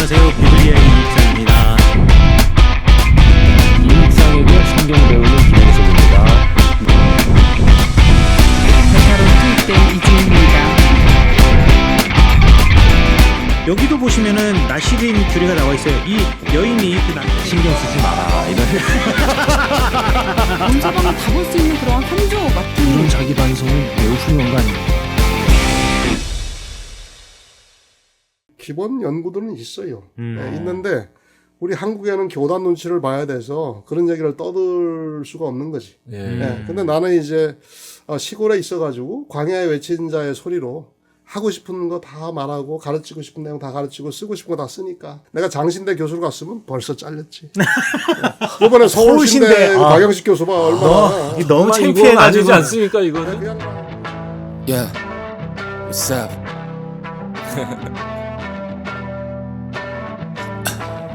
안녕하세요. 비블리아의 이익상입니다. 이익상에게 성경 배우는 김영석입니다. 베타로 투입된 이지입니다. 여기도 보시면은 나시린 규례가 나와 있어요. 이 여인이 신경 쓰지 마라. 이런 문서방을 다 볼 수 있는 그런 한조 같은 이런 자기 반성은 매우 훌륭한 거 아닙니까? 기본 연구들은 있어요. 네, 있는데 우리 한국에는 교단 눈치를 봐야 돼서 그런 얘기를 떠들 수가 없는 거지. 네, 근데 나는 이제 시골에 있어가지고 광야에 외친 자의 소리로 하고 싶은 거 다 말하고 가르치고 싶은 내용 다 가르치고 쓰고 싶은 거 다 쓰니까 내가 장신대 교수로 갔으면 벌써 잘렸지. 네. 이번에 서울신대 박영식 교수 봐 얼마나. 너무 아니지 창피해가지고. 않습니까 이거는? Yeah, what's up?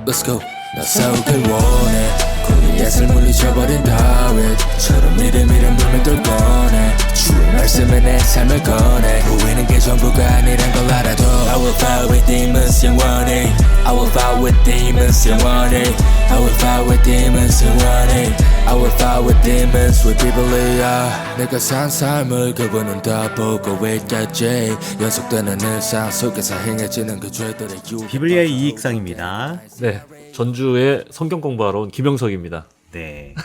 Let's go. 나 싸우길 원해. 고리앗을 물리쳐버린 다윗처럼 미래미래 물면 꺼내. 주의 말씀에 내 삶을 꺼내. 보이는 게 전부가 아니란 걸 알아도 I will fight with demons 영원히. I will fight with demons 영원히. I will fight with demons 영원히. I will fight with demons with 비블리아. 내가 산 삶을 그분은 다 보고 있겠지. 연속되는 일상 속에서 행해지는 그 죄들의 유. 비블리아의 이익상입니다. 네, 전주에 성경 공부하러 온 김영석입니다. 네.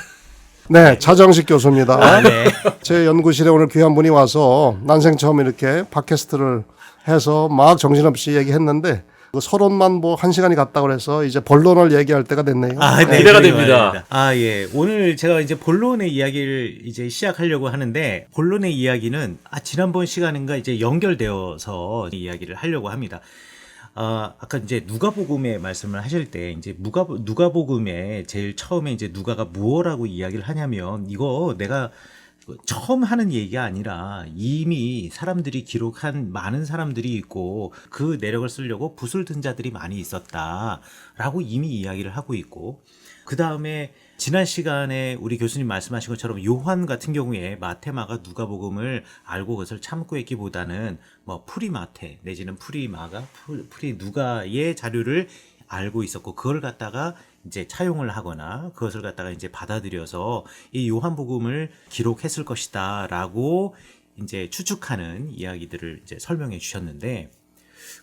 네, 차정식 교수입니다. 아, 네. 제 연구실에 오늘 귀한 분이 와서 난생 처음 이렇게 팟캐스트를 해서 막 정신없이 얘기했는데 그 서론만 뭐 1시간이 갔다 그래서 이제 본론을 얘기할 때가 됐네요. 아, 네. 기대가 됩니다. 아, 예. 오늘 제가 이제 본론의 이야기를 이제 시작하려고 하는데, 본론의 이야기는, 지난번 시간인가 이제 연결되어서 이야기를 하려고 합니다. 아까 이제 누가복음의 말씀을 하실 때, 이제 누가복음에 제일 처음에 이제 누가가 무엇라고 이야기를 하냐면, 이거 내가 처음 하는 얘기가 아니라 이미 사람들이 기록한 많은 사람들이 있고 그 내력을 쓰려고 붓을 든 자들이 많이 있었다라고 이미 이야기를 하고 있고, 그 다음에 지난 시간에 우리 교수님 말씀하신 것처럼 요한 같은 경우에 마테마가 누가복음을 알고 그것을 참고 했기보다는 뭐 프리마테 내지는 프리마가 프리 누가의 자료를 알고 있었고 그걸 갖다가 이제 차용을 하거나 그것을 갖다가 이제 받아들여서 이 요한복음을 기록했을 것이다라고 이제 추측하는 이야기들을 이제 설명해 주셨는데,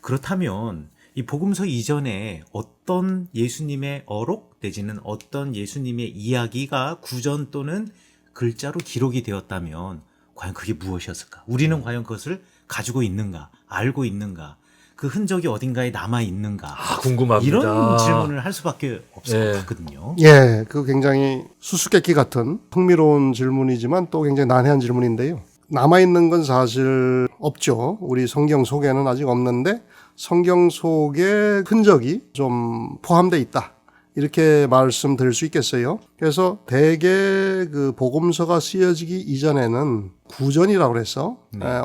그렇다면 이 복음서 이전에 어떤 예수님의 어록 내지는 어떤 예수님의 이야기가 구전 또는 글자로 기록이 되었다면 과연 그게 무엇이었을까? 우리는 과연 그것을 가지고 있는가? 알고 있는가? 그 흔적이 어딘가에 남아 있는가? 궁금합니다. 이런 질문을 할 수밖에 없을 네. 것 같거든요. 예, 그 굉장히 수수께끼 같은 흥미로운 질문이지만 또 굉장히 난해한 질문인데요. 남아있는 건 사실 없죠. 우리 성경 속에는 아직 없는데 성경 속에 흔적이 좀 포함되어 있다. 이렇게 말씀드릴 수 있겠어요. 그래서 대개 그 복음서가 쓰여지기 이전에는 구전이라고 그래서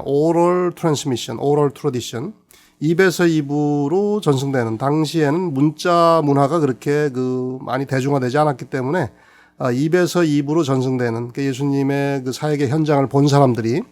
oral transmission, oral tradition, 입에서 입으로 전승되는, 당시에는 문자 문화가 그렇게 많이 대중화되지 않았기 때문에 입에서 입으로 전승되는 그 예수님의 그 사역의 현장을 본 사람들이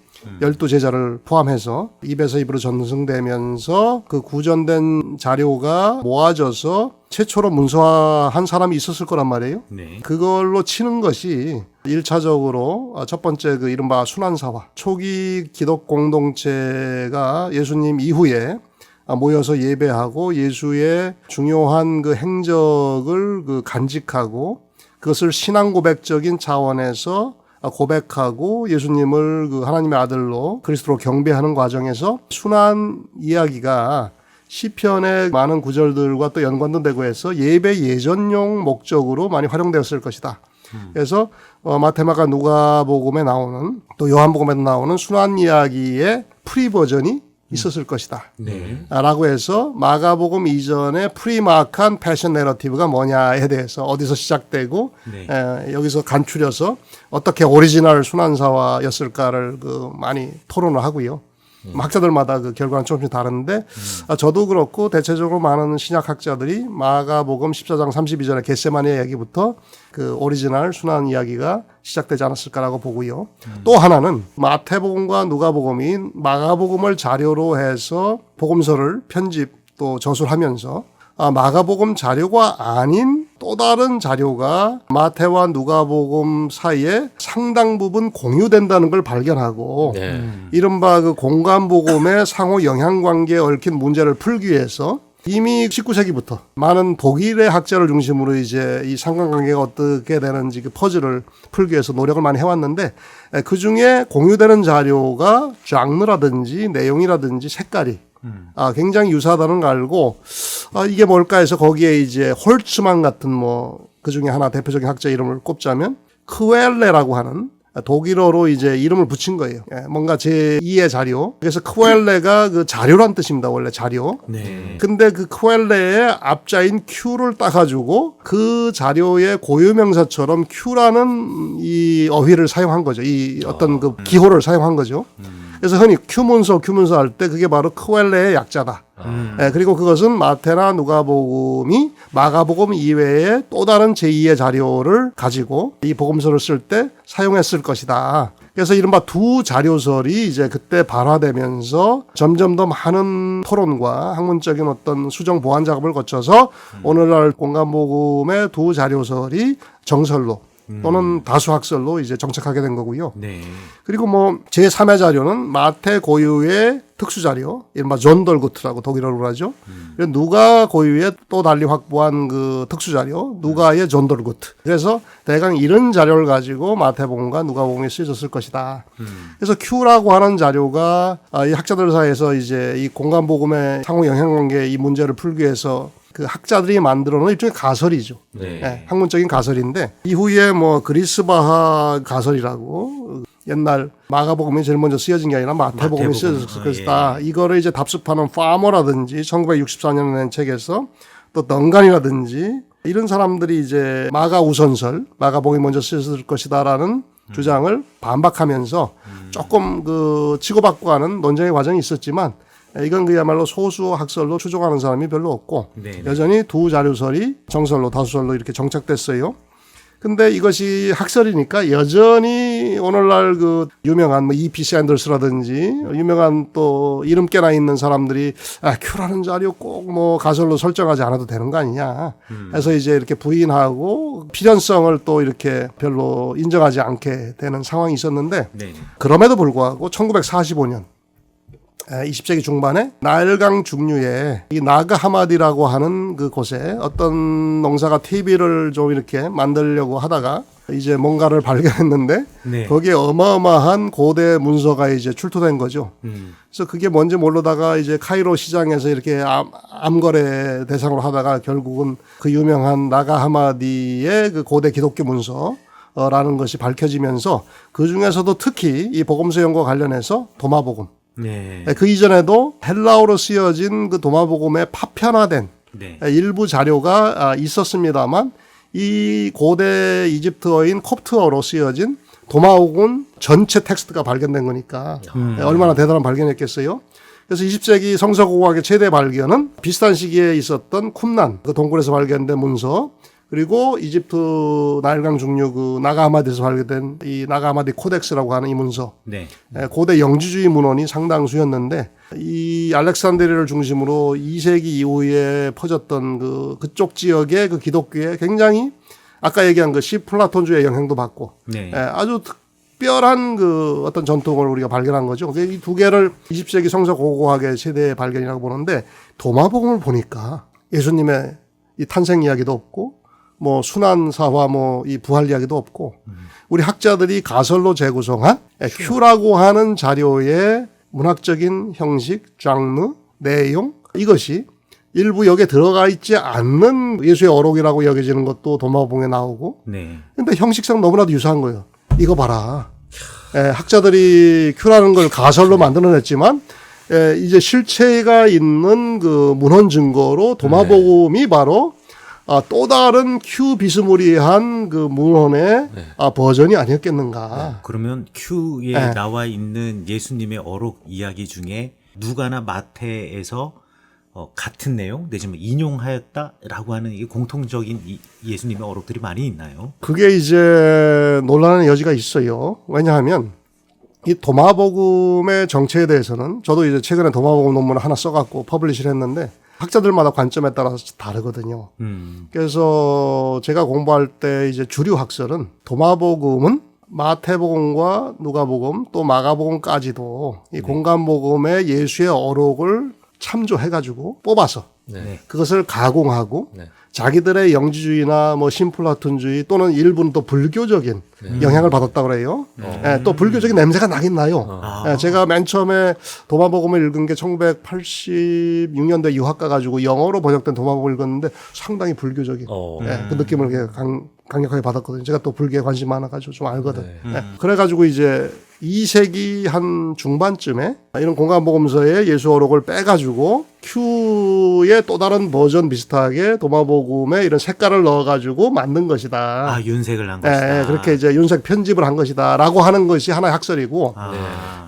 12제자를 포함해서 입에서 입으로 전승되면서 그 구전된 자료가 모아져서 최초로 문서화한 사람이 있었을 거란 말이에요. 네. 그걸로 치는 것이 1차적으로 첫 번째 그 이른바 순환사화, 초기 기독 공동체가 예수님 이후에 모여서 예배하고 예수의 중요한 그 행적을 그 간직하고 그것을 신앙 고백적인 차원에서 고백하고 예수님을 그 하나님의 아들로 그리스도로 경배하는 과정에서 순환 이야기가 시편의 많은 구절들과 또 연관도 되고 해서 예배 예전용 목적으로 많이 활용되었을 것이다. 그래서 마테마가 누가복음에 나오는 또 요한복음에도 나오는 순환 이야기의 프리 버전이 있었을 것이다. 네. 라고 해서 마가복음 이전에 프리마크한 패션 내러티브가 뭐냐에 대해서 어디서 시작되고 네. 여기서 간추려서 어떻게 오리지널 순환사화였을까를 많이 토론을 하고요. 학자들마다 그 결과는 조금씩 다른데 저도 그렇고 대체적으로 많은 신약학자들이 마가복음 14장 32절의 겟세마네 이야기부터 그 오리지널 순환 이야기가 시작되지 않았을까라고 보고요. 또 하나는 마태복음과 누가복음이 마가복음을 자료로 해서 복음서를 편집 또 저술하면서 마가복음 자료가 아닌 또 다른 자료가 마태와 누가복음 사이에 상당 부분 공유된다는 걸 발견하고 네. 이른바 그 공간복음의 상호 영향관계에 얽힌 문제를 풀기 위해서 이미 19세기부터 많은 독일의 학자를 중심으로 이제 이 상관관계가 어떻게 되는지 그 퍼즐을 풀기 위해서 노력을 많이 해왔는데 그 중에 공유되는 자료가 장르라든지 내용이라든지 색깔이 굉장히 유사하다는 걸 알고 이게 뭘까 해서 거기에 이제 홀츠만 같은 뭐 그 중에 하나 대표적인 학자 이름을 꼽자면 크웰레라고 하는 독일어로 이제 이름을 붙인 거예요. 뭔가 제2의 자료. 그래서 크웰레가 그 자료란 뜻입니다. 원래 자료. 네. 근데 그 크웰레의 앞자인 Q를 따가지고 그 자료의 고유명사처럼 Q라는 이 어휘를 사용한 거죠. 이 어떤 그 기호를 사용한 거죠. 그래서 흔히 Q문서 할 때 그게 바로 크웰레의 약자다. 그리고 그것은 마태나 누가복음이 마가복음 이외에 또 다른 제2의 자료를 가지고 이 복음서를 쓸 때 사용했을 것이다. 그래서 이른바 두 자료설이 이제 그때 발화되면서 점점 더 많은 토론과 학문적인 어떤 수정 보완 작업을 거쳐서 오늘날 공간복음의 두 자료설이 정설로 또는 다수학설로 이제 정착하게 된 거고요. 네. 그리고 뭐 제3의 자료는 마태 고유의 특수 자료, 이른바 존덜구트라고 독일어로 그러죠. 누가 고유의 또 달리 확보한 그 특수 자료, 누가의 존덜구트. 그래서 대강 이런 자료를 가지고 마태복음과 누가복음이 쓰여졌을 것이다. 그래서 Q라고 하는 자료가 이 학자들 사이에서 이제 이 공간복음의 상호 영향관계 이 문제를 풀기 위해서 그 학자들이 만들어 놓은 일종의 가설이죠. 네. 학문적인 가설인데 이후에 뭐 그리스바하 가설이라고 옛날 마가복음이 제일 먼저 쓰여진 게 아니라 마태복음이 쓰여졌을 것이다. 이거를 이제 답습하는 파머라든지 1964년에 낸 책에서 또 덩간이라든지 이런 사람들이 이제 마가 우선설, 마가복음이 먼저 쓰여졌을 것이다라는 주장을 반박하면서 조금 그 치고받고 하는 논쟁의 과정이 있었지만 이건 그야말로 소수 학설로 추종하는 사람이 별로 없고 네네. 여전히 두 자료설이 정설로 다수설로 이렇게 정착됐어요. 근데 이것이 학설이니까 여전히 오늘날 그 유명한 뭐 E.P. 샌더스라든지 유명한 또 이름 깨나 있는 사람들이 큐라는 자료 꼭 뭐 가설로 설정하지 않아도 되는 거 아니냐 해서 이제 이렇게 부인하고 필연성을 또 이렇게 별로 인정하지 않게 되는 상황이 있었는데 네. 그럼에도 불구하고 1945년 20세기 중반에 나일강 중류에 이 나가 하마디라고 하는 그 곳에 어떤 농사가 TV를 좀 이렇게 만들려고 하다가 이제 뭔가를 발견했는데 네. 거기에 어마어마한 고대 문서가 이제 출토된 거죠. 그래서 그게 뭔지 모르다가 이제 카이로 시장에서 이렇게 암거래 대상으로 하다가 결국은 그 유명한 나가 하마디의 그 고대 기독교 문서라는 것이 밝혀지면서 그 중에서도 특히 이 복음서 연구와 관련해서 도마복음 네. 그 이전에도 헬라어로 쓰여진 그 도마복음의 파편화된 네. 일부 자료가 있었습니다만 이 고대 이집트어인 콥트어로 쓰여진 도마복음 전체 텍스트가 발견된 거니까 얼마나 대단한 발견이었겠어요. 그래서 20세기 성서공학의 최대 발견은 비슷한 시기에 있었던 쿰난 그 동굴에서 발견된 문서 그리고 이집트 나일강 중류 그 나가하마디에서 발견된 이 나가하마디 코덱스라고 하는 이 문서. 네. 고대 영지주의 문헌이 상당수였는데 이 알렉산드리아를 중심으로 2세기 이후에 퍼졌던 그쪽 지역의 그 기독교에 굉장히 아까 얘기한 그 시플라톤주의 영향도 받고 네. 아주 특별한 그 어떤 전통을 우리가 발견한 거죠. 이 두 개를 20세기 성서 고고학의 최대 발견이라고 보는데 도마복음을 보니까 예수님의 이 탄생 이야기도 없고 뭐 순환사화 뭐 이 부활 이야기도 없고 우리 학자들이 가설로 재구성한 Q라고 하는 자료의 문학적인 형식, 장르, 내용 이것이 일부 여기에 들어가 있지 않는 예수의 어록이라고 여겨지는 것도 도마복음에 나오고 네. 근데 형식상 너무나도 유사한 거예요. 이거 봐라. 학자들이 Q라는 걸 가설로 만들어냈지만 이제 실체가 있는 그 문헌 증거로 도마복음이 바로 또 다른 Q 비스무리한 그 문헌의 버전이 아니었겠는가. 그러면 Q에 네. 나와 있는 예수님의 어록 이야기 중에 누가나 마태에서 같은 내용 내지는 인용하였다라고 하는 이게 공통적인 예수님의 어록들이 많이 있나요? 그게 이제 논란의 여지가 있어요. 왜냐하면 이 도마복음의 정체에 대해서는 저도 이제 최근에 도마복음 논문을 하나 써갖고 퍼블리시를 했는데 학자들마다 관점에 따라서 다르거든요. 그래서 제가 공부할 때 이제 주류 학설은 도마복음은 마태복음과 누가복음 또 마가복음까지도 이 공간복음의 예수의 어록을 참조해가지고 뽑아서 네. 그것을 가공하고 네. 자기들의 영지주의나 뭐 신플라톤주의 또는 일부는 또 불교적인 영향을 받았다고 그래요. 예, 또 불교적인 냄새가 나긴 나요. 예, 제가 맨 처음에 도마복음을 읽은 게 1986년도에 유학 가가지고 영어로 번역된 도마복음을 읽었는데 상당히 불교적인 예, 그 느낌을 이렇게 강력하게 받았거든요. 제가 또 불교에 관심이 많아가지고 좀 알거든. 예, 그래가지고 이제 2세기 한 중반쯤에 이런 공간복음서에 예수 어록을 빼가지고 큐의 또 다른 버전 비슷하게 도마복음에 이런 색깔을 넣어가지고 만든 것이다. 아, 윤색을 한 것이다. 예, 그렇게 이제 윤색 편집을 한 것이다라고 하는 것이 하나의 학설이고.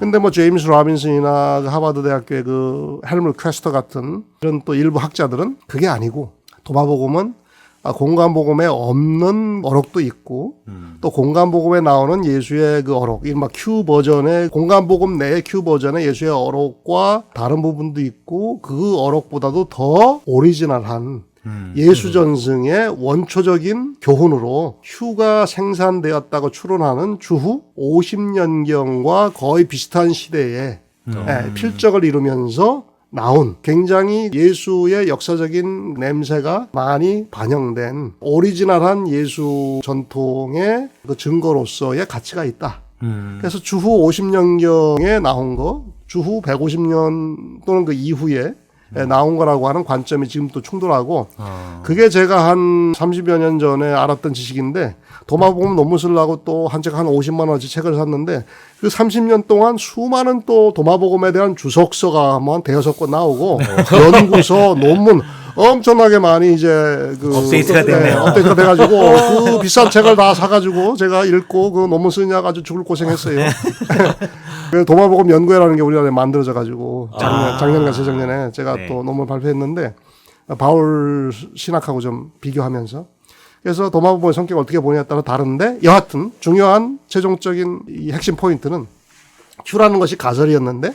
근데 뭐 제임스 로빈슨이나 그 하버드 대학교의 그 헬물 퀘스터 같은 이런 또 일부 학자들은 그게 아니고 도마복음은 공간복음에 없는 어록도 있고 또 공간복음에 나오는 예수의 그 어록, 이른바 Q 버전의 공간복음 내의 Q 버전의 예수의 어록과 다른 부분도 있고 그 어록보다도 더 오리지널한 예수 전승의 원초적인 교훈으로 휴가 생산되었다고 추론하는 주후 50년경과 거의 비슷한 시대에 필적을 이루면서 나온 굉장히 예수의 역사적인 냄새가 많이 반영된 오리지널한 예수 전통의 그 증거로서의 가치가 있다. 그래서 주후 50년경에 나온 거, 주후 150년 또는 그 이후에 나온 거라고 하는 관점이 지금 또 충돌하고 그게 제가 한 30여 년 전에 알았던 지식인데 도마복음 논문 쓰려고 또 제가 한 50만 원어치 책을 샀는데 그 30년 동안 수많은 또 도마복음에 대한 주석서가 뭐 한 대여섯 권 나오고 연구서, 논문 엄청나게 많이 이제 그 업데이트가 됐네요. 업데이트가 돼가지고 그 비싼 책을 다 사가지고 제가 읽고 그 논문 쓰느냐고 아주 죽을 고생했어요. 그래서 도마복음 연구회라는 게 우리나라에 만들어져가지고 작년과 재작년에 제가 또 논문 발표했는데 바울 신학하고 좀 비교하면서 그래서 도마복음의 성격을 어떻게 보냐에 따라 다른데 여하튼 중요한 최종적인 이 핵심 포인트는 큐라는 것이 가설이었는데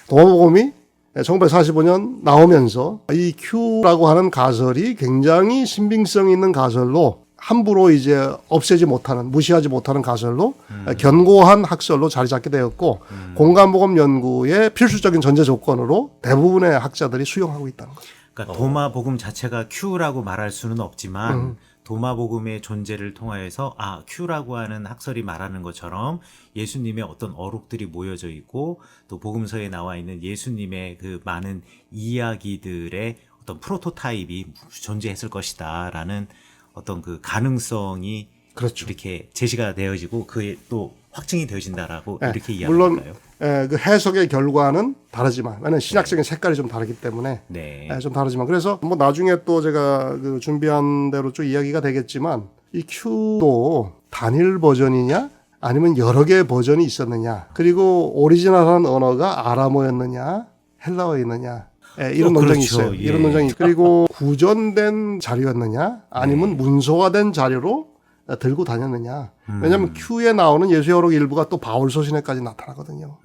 도마복음이 1945년 나오면서 이 큐라고 하는 가설이 굉장히 신빙성 있는 가설로 함부로 이제 없애지 못하는, 무시하지 못하는 가설로 견고한 학설로 자리 잡게 되었고 공간복음 연구의 필수적인 전제 조건으로 대부분의 학자들이 수용하고 있다는 거죠. 그러니까 도마복음 자체가 Q라고 말할 수는 없지만 도마복음의 존재를 통하여서 Q라고 하는 학설이 말하는 것처럼 예수님의 어떤 어록들이 모여져 있고 또 복음서에 나와 있는 예수님의 그 많은 이야기들의 어떤 프로토타입이 존재했을 것이다라는 어떤 그 가능성이 그렇죠. 이렇게 제시가 되어지고 그게 또 확증이 되어진다라고 이렇게 물론 이야기할까요? 그 해석의 결과는 다르지만 왜냐하면 신학적인 색깔이 좀 다르기 때문에 좀 다르지만 그래서 뭐 나중에 또 제가 그 준비한 대로 쭉 이야기가 되겠지만 이 Q도 단일 버전이냐 아니면 여러 개의 버전이 있었느냐 그리고 오리지널한 언어가 아람어였느냐 헬라어였느냐 이런 논쟁이 그렇죠. 있어요. 이런 논쟁이 그리고 구전된 자료였느냐 아니면 문서화된 자료로 들고 다녔느냐. 왜냐하면 Q에 나오는 예수의 어록 일부가 또 바울 서신에까지 나타나거든요.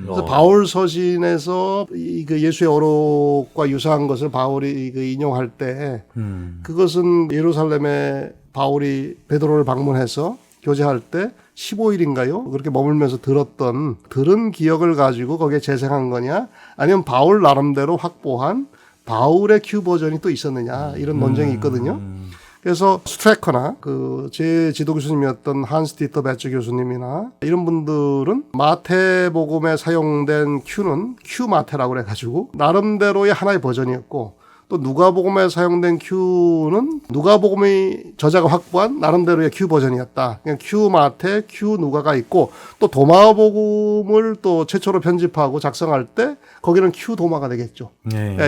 그래서 바울 서신에서 그 예수의 어록과 유사한 것을 바울이 그 인용할 때 그것은 예루살렘에 바울이 베드로를 방문해서 교제할 때 15일인가요? 그렇게 머물면서 들은 기억을 가지고 거기에 재생한 거냐? 아니면 바울 나름대로 확보한 바울의 Q 버전이 또 있었느냐? 이런 논쟁이 있거든요. 그래서 스트레커나 그 제 지도 교수님이었던 한스 디터 배츠 교수님이나 이런 분들은 마태복음에 사용된 Q는 Q 마태라고 그래가지고 나름대로의 하나의 버전이었고 또 누가복음에 사용된 Q는 누가복음의 저자가 확보한 나름대로의 Q 버전이었다. 그냥 Q 마태, Q 누가가 있고 또 도마복음을 또 최초로 편집하고 작성할 때 거기는 Q 도마가 되겠죠.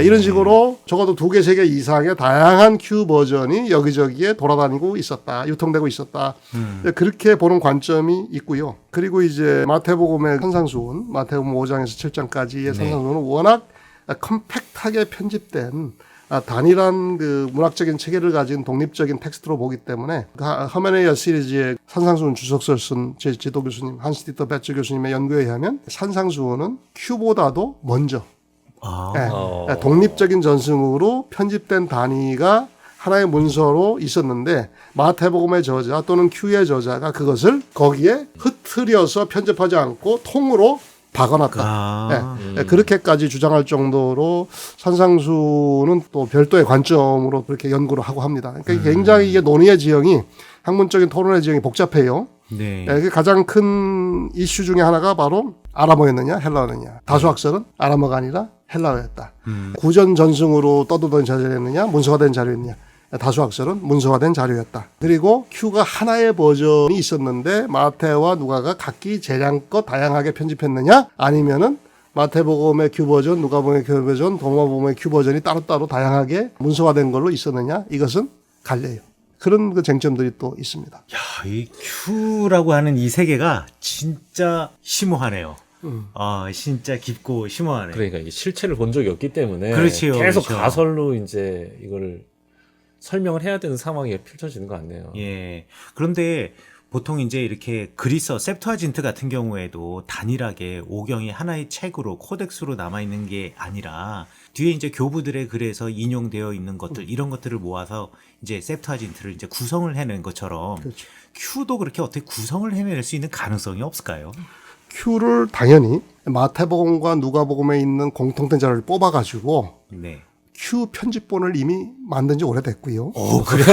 이런 식으로 적어도 2개, 3개 이상의 다양한 Q 버전이 여기저기에 돌아다니고 있었다. 유통되고 있었다. 그렇게 보는 관점이 있고요. 그리고 이제 마태복음의 산상수훈, 마태복음 5장에서 7장까지의 산상수훈은 워낙 컴팩트하게 편집된 단일한 그 문학적인 체계를 가진 독립적인 텍스트로 보기 때문에 허메네이아 시리즈의 산상수훈 주석서를 쓴 제 지도 교수님 한스 디터 배츠 교수님의 연구에 의하면 산상수훈은 Q보다도 먼저 아. 예, 독립적인 전승으로 편집된 단위가 하나의 문서로 있었는데 마태복음의 저자 또는 큐의 저자가 그것을 거기에 흐트려서 편집하지 않고 통으로 박아놨다. 아. 예, 그렇게까지 주장할 정도로 산상수는 또 별도의 관점으로 그렇게 연구를 하고 합니다. 그러니까 굉장히 이게 논의의 지형이 학문적인 토론의 지형이 복잡해요. 네. 예, 가장 큰 이슈 중에 하나가 바로 아람어였느냐 헬라어였느냐. 다수학설은 아람어가 아니라 헬라어였다. 구전 전승으로 떠도던 자료였느냐 문서화된 자료였느냐. 다수학설은 문서화된 자료였다. 그리고 큐가 하나의 버전이 있었는데 마태와 누가가 각기 재량껏 다양하게 편집했느냐 아니면은 마태복음의 큐 버전, 누가복음의 큐 버전, 도마복음의 큐 버전이 따로따로 다양하게 문서화된 걸로 있었느냐 이것은 갈려요. 그런 그 쟁점들이 또 있습니다. 야, 이 큐라고 하는 이 세계가 진짜 심오하네요. 진짜 깊고 심오하네요. 그러니까 이게 실체를 본 적이 없기 때문에 그렇지요, 계속 그렇죠. 가설로 이제 이걸 설명을 해야 되는 상황이 펼쳐지는 것 같네요. 예. 그런데 보통 이제 이렇게 그리스어 셉투아진트 같은 경우에도 단일하게 오경이 하나의 책으로 코덱스로 남아 있는 게 아니라 뒤에 이제 교부들의 글에서 인용되어 있는 것들 이런 것들을 모아서 이제 셉투아진트를 이제 구성을 해낸 것처럼 그렇죠. 큐도 그렇게 어떻게 구성을 해낼 수 있는 가능성이 없을까요? 큐를 당연히 마태복음과 누가복음에 있는 공통된 자료를 뽑아가지고 네. 큐 편집본을 이미 만든 지 오래됐고요. 그래.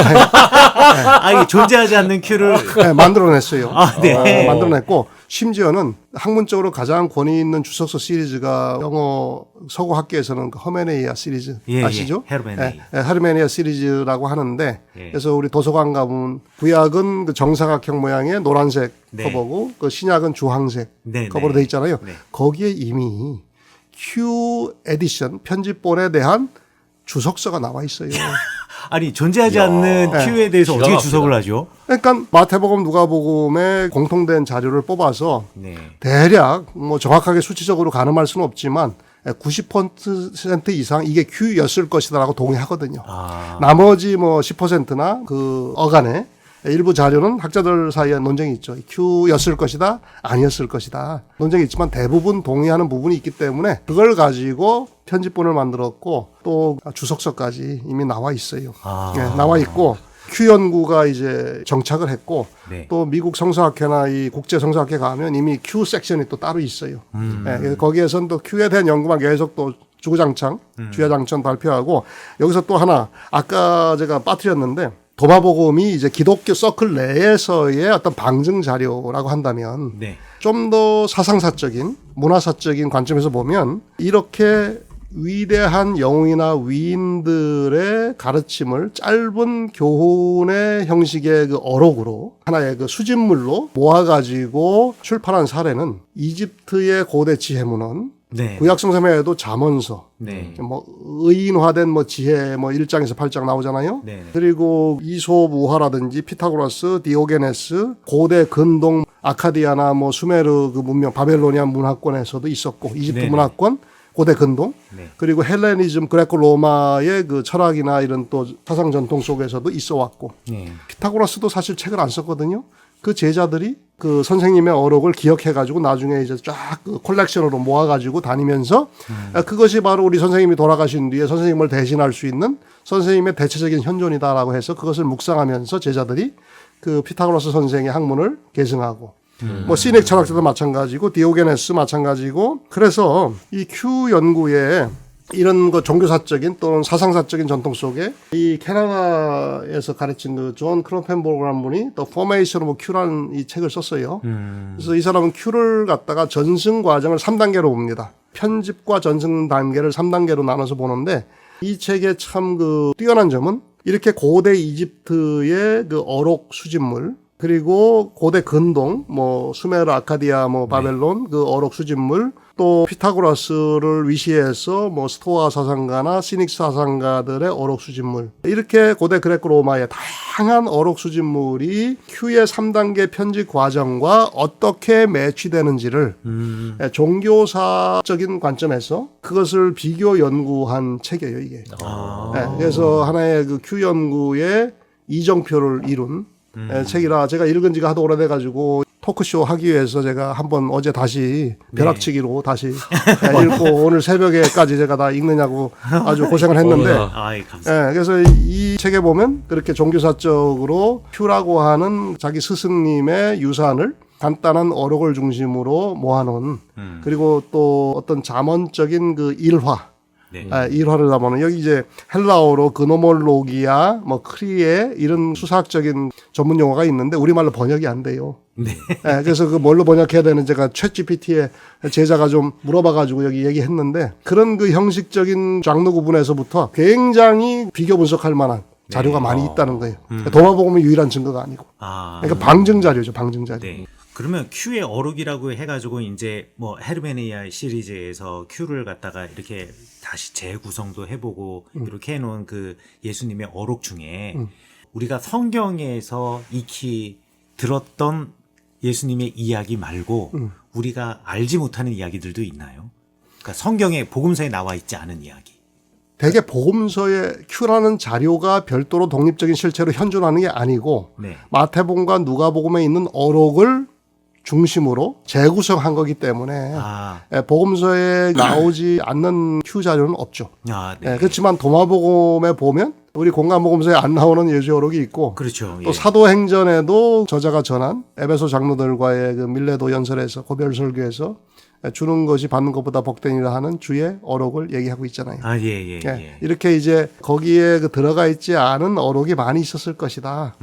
이게 존재하지 않는 큐를 네, 만들어냈어요. 네. 만들어냈고 심지어는 학문적으로 가장 권위 있는 주석서 시리즈가 영어 서구 학계에서는 그 허메네이아 시리즈 예, 아시죠? 예, 헤르메네이. 헤르메네이아 시리즈라고 하는데 예. 그래서 우리 도서관 가보면 구약은 그 정사각형 모양의 노란색 네. 커버고 그 신약은 주황색 네, 커버로 네. 돼 있잖아요. 네. 거기에 이미 큐 에디션 편집본에 대한 주석서가 나와 있어요. 아니 존재하지 않는 네. 큐에 대해서 기가 어떻게 막히다. 주석을 하죠? 그러니까 마태복음, 누가복음의 공통된 자료를 뽑아서 네. 대략 뭐 정확하게 수치적으로 가늠할 수는 없지만 90% 이상 이게 큐였을 것이다라고 동의하거든요. 나머지 뭐 10%나 그 어간에 일부 자료는 학자들 사이에 논쟁이 있죠. 큐였을 것이다, 아니었을 것이다. 논쟁이 있지만 대부분 동의하는 부분이 있기 때문에 그걸 가지고 편집본을 만들었고 또 주석서까지 이미 나와 있어요. 네, 나와 있고 큐 연구가 이제 정착을 했고 네. 또 미국 성서학회나 이 국제 성서학회 가면 이미 큐 섹션이 또 따로 있어요. 네, 그래서 거기에서는 또 큐에 대한 연구만 계속 또 주구장창, 주야장천 발표하고 여기서 또 하나 아까 제가 빠뜨렸는데 도마복음이 이제 기독교 서클 내에서의 어떤 방증 자료라고 한다면 네. 좀 더 사상사적인 문화사적인 관점에서 보면 이렇게 위대한 영웅이나 위인들의 가르침을 짧은 교훈의 형식의 그 어록으로 하나의 그 수집물로 모아가지고 출판한 사례는 이집트의 고대 지혜문헌 네. 구약성서에도 잠언서 네. 뭐 의인화된 뭐 지혜 뭐 1장에서 8장 나오잖아요. 네. 그리고 이솝 우화라든지 피타고라스, 디오게네스, 고대 근동 아카디아나 뭐 수메르 그 문명 바벨로니아 문화권에서도 있었고 이집트 네네. 문화권 고대 근동 네. 그리고 헬레니즘 그레코 로마의 그 철학이나 이런 또 사상 전통 속에서도 있어 왔고 네. 피타고라스도 사실 책을 안 썼거든요. 그 제자들이 그 선생님의 어록을 기억해가지고 나중에 이제 쫙 그 콜렉션으로 모아가지고 다니면서 그것이 바로 우리 선생님이 돌아가신 뒤에 선생님을 대신할 수 있는 선생님의 대체적인 현존이다라고 해서 그것을 묵상하면서 제자들이 그 피타고라스 선생의 학문을 계승하고 뭐 시넥 철학자도 마찬가지고 디오게네스 마찬가지고 그래서 이 큐 연구에 이런 그 종교사적인 또는 사상사적인 전통 속에 이 캐나다에서 가르친 그 존 크로펜버그라는 분이 또 포메이션 오브 큐라는 이 책을 썼어요. 그래서 이 사람은 큐를 갖다가 전승 과정을 3단계로 봅니다. 편집과 전승 단계를 3단계로 나눠서 보는데 이 책의 참 그 뛰어난 점은 이렇게 고대 이집트의 그 어록 수집물 그리고 고대 근동 뭐 수메르 아카디아 뭐 바벨론 그 어록 수집물 또 피타고라스를 위시해서 뭐 스토아 사상가나 시닉 사상가들의 어록 수집물 이렇게 고대 그레코 로마의 다양한 어록 수집물이 큐의 3단계 편집 과정과 어떻게 매치되는지를 종교사적인 관점에서 그것을 비교 연구한 책이에요 이게. 네, 그래서 하나의 그 큐 연구의 이정표를 이룬 책이라 제가 읽은 지가 하도 오래돼가지고 토크쇼 하기 위해서 제가 한번 어제 다시 벼락치기로 다시 읽고 오늘 새벽에까지 제가 다 읽느냐고 아주 고생을 했는데 아이, 감사합니다. 그래서 이 책에 보면 그렇게 종교사적으로 큐라고 하는 자기 스승님의 유산을 간단한 어록을 중심으로 모아놓은 그리고 또 어떤 잠언적인 그 일화 네. 일화를 담아놓은 여기 이제 헬라어로 그노몰로기아 뭐 크리에 이런 수사학적인 전문 용어가 있는데 우리말로 번역이 안 돼요. 네. 그래서 그 뭘로 번역해야 되는 제가 챗GPT에 제자가 좀 물어봐가지고 여기 얘기했는데 그런 그 형식적인 장르 구분에서부터 굉장히 비교 분석할 만한 자료가 많이 있다는 거예요. 도마복음의 유일한 증거가 아니고. 아, 그러니까 방증 자료죠, 방증 자료. 네. 그러면 Q의 어록이라고 해가지고 이제 뭐 헤르메네ia 시리즈에서 Q를 갖다가 이렇게 다시 재구성도 해보고 이렇게 해놓은 그 예수님의 어록 중에 우리가 성경에서 익히 들었던 예수님의 이야기 말고 우리가 알지 못하는 이야기들도 있나요? 그러니까 성경에 복음서에 나와 있지 않은 이야기. 대개 복음서에 Q라는 자료가 별도로 독립적인 실체로 현존하는 게 아니고 네. 마태복음과 누가복음에 있는 어록을 중심으로 재구성한 거기 때문에 아, 복음서에 나오지 않는 Q 자료는 없죠. 아, 네. 그렇지만 도마복음에 보면 우리 공간복음서에 안 나오는 예수 어록이 있고 그렇죠. 또 예. 사도행전에도 저자가 전한 에베소 장로들과의 그 밀레도 연설에서 고별 설교에서 주는 것이 받는 것보다 복되니라 하는 주의 어록을 얘기하고 있잖아요. 아, 예. 이렇게 이제 거기에 그 들어가 있지 않은 어록이 많이 있었을 것이다.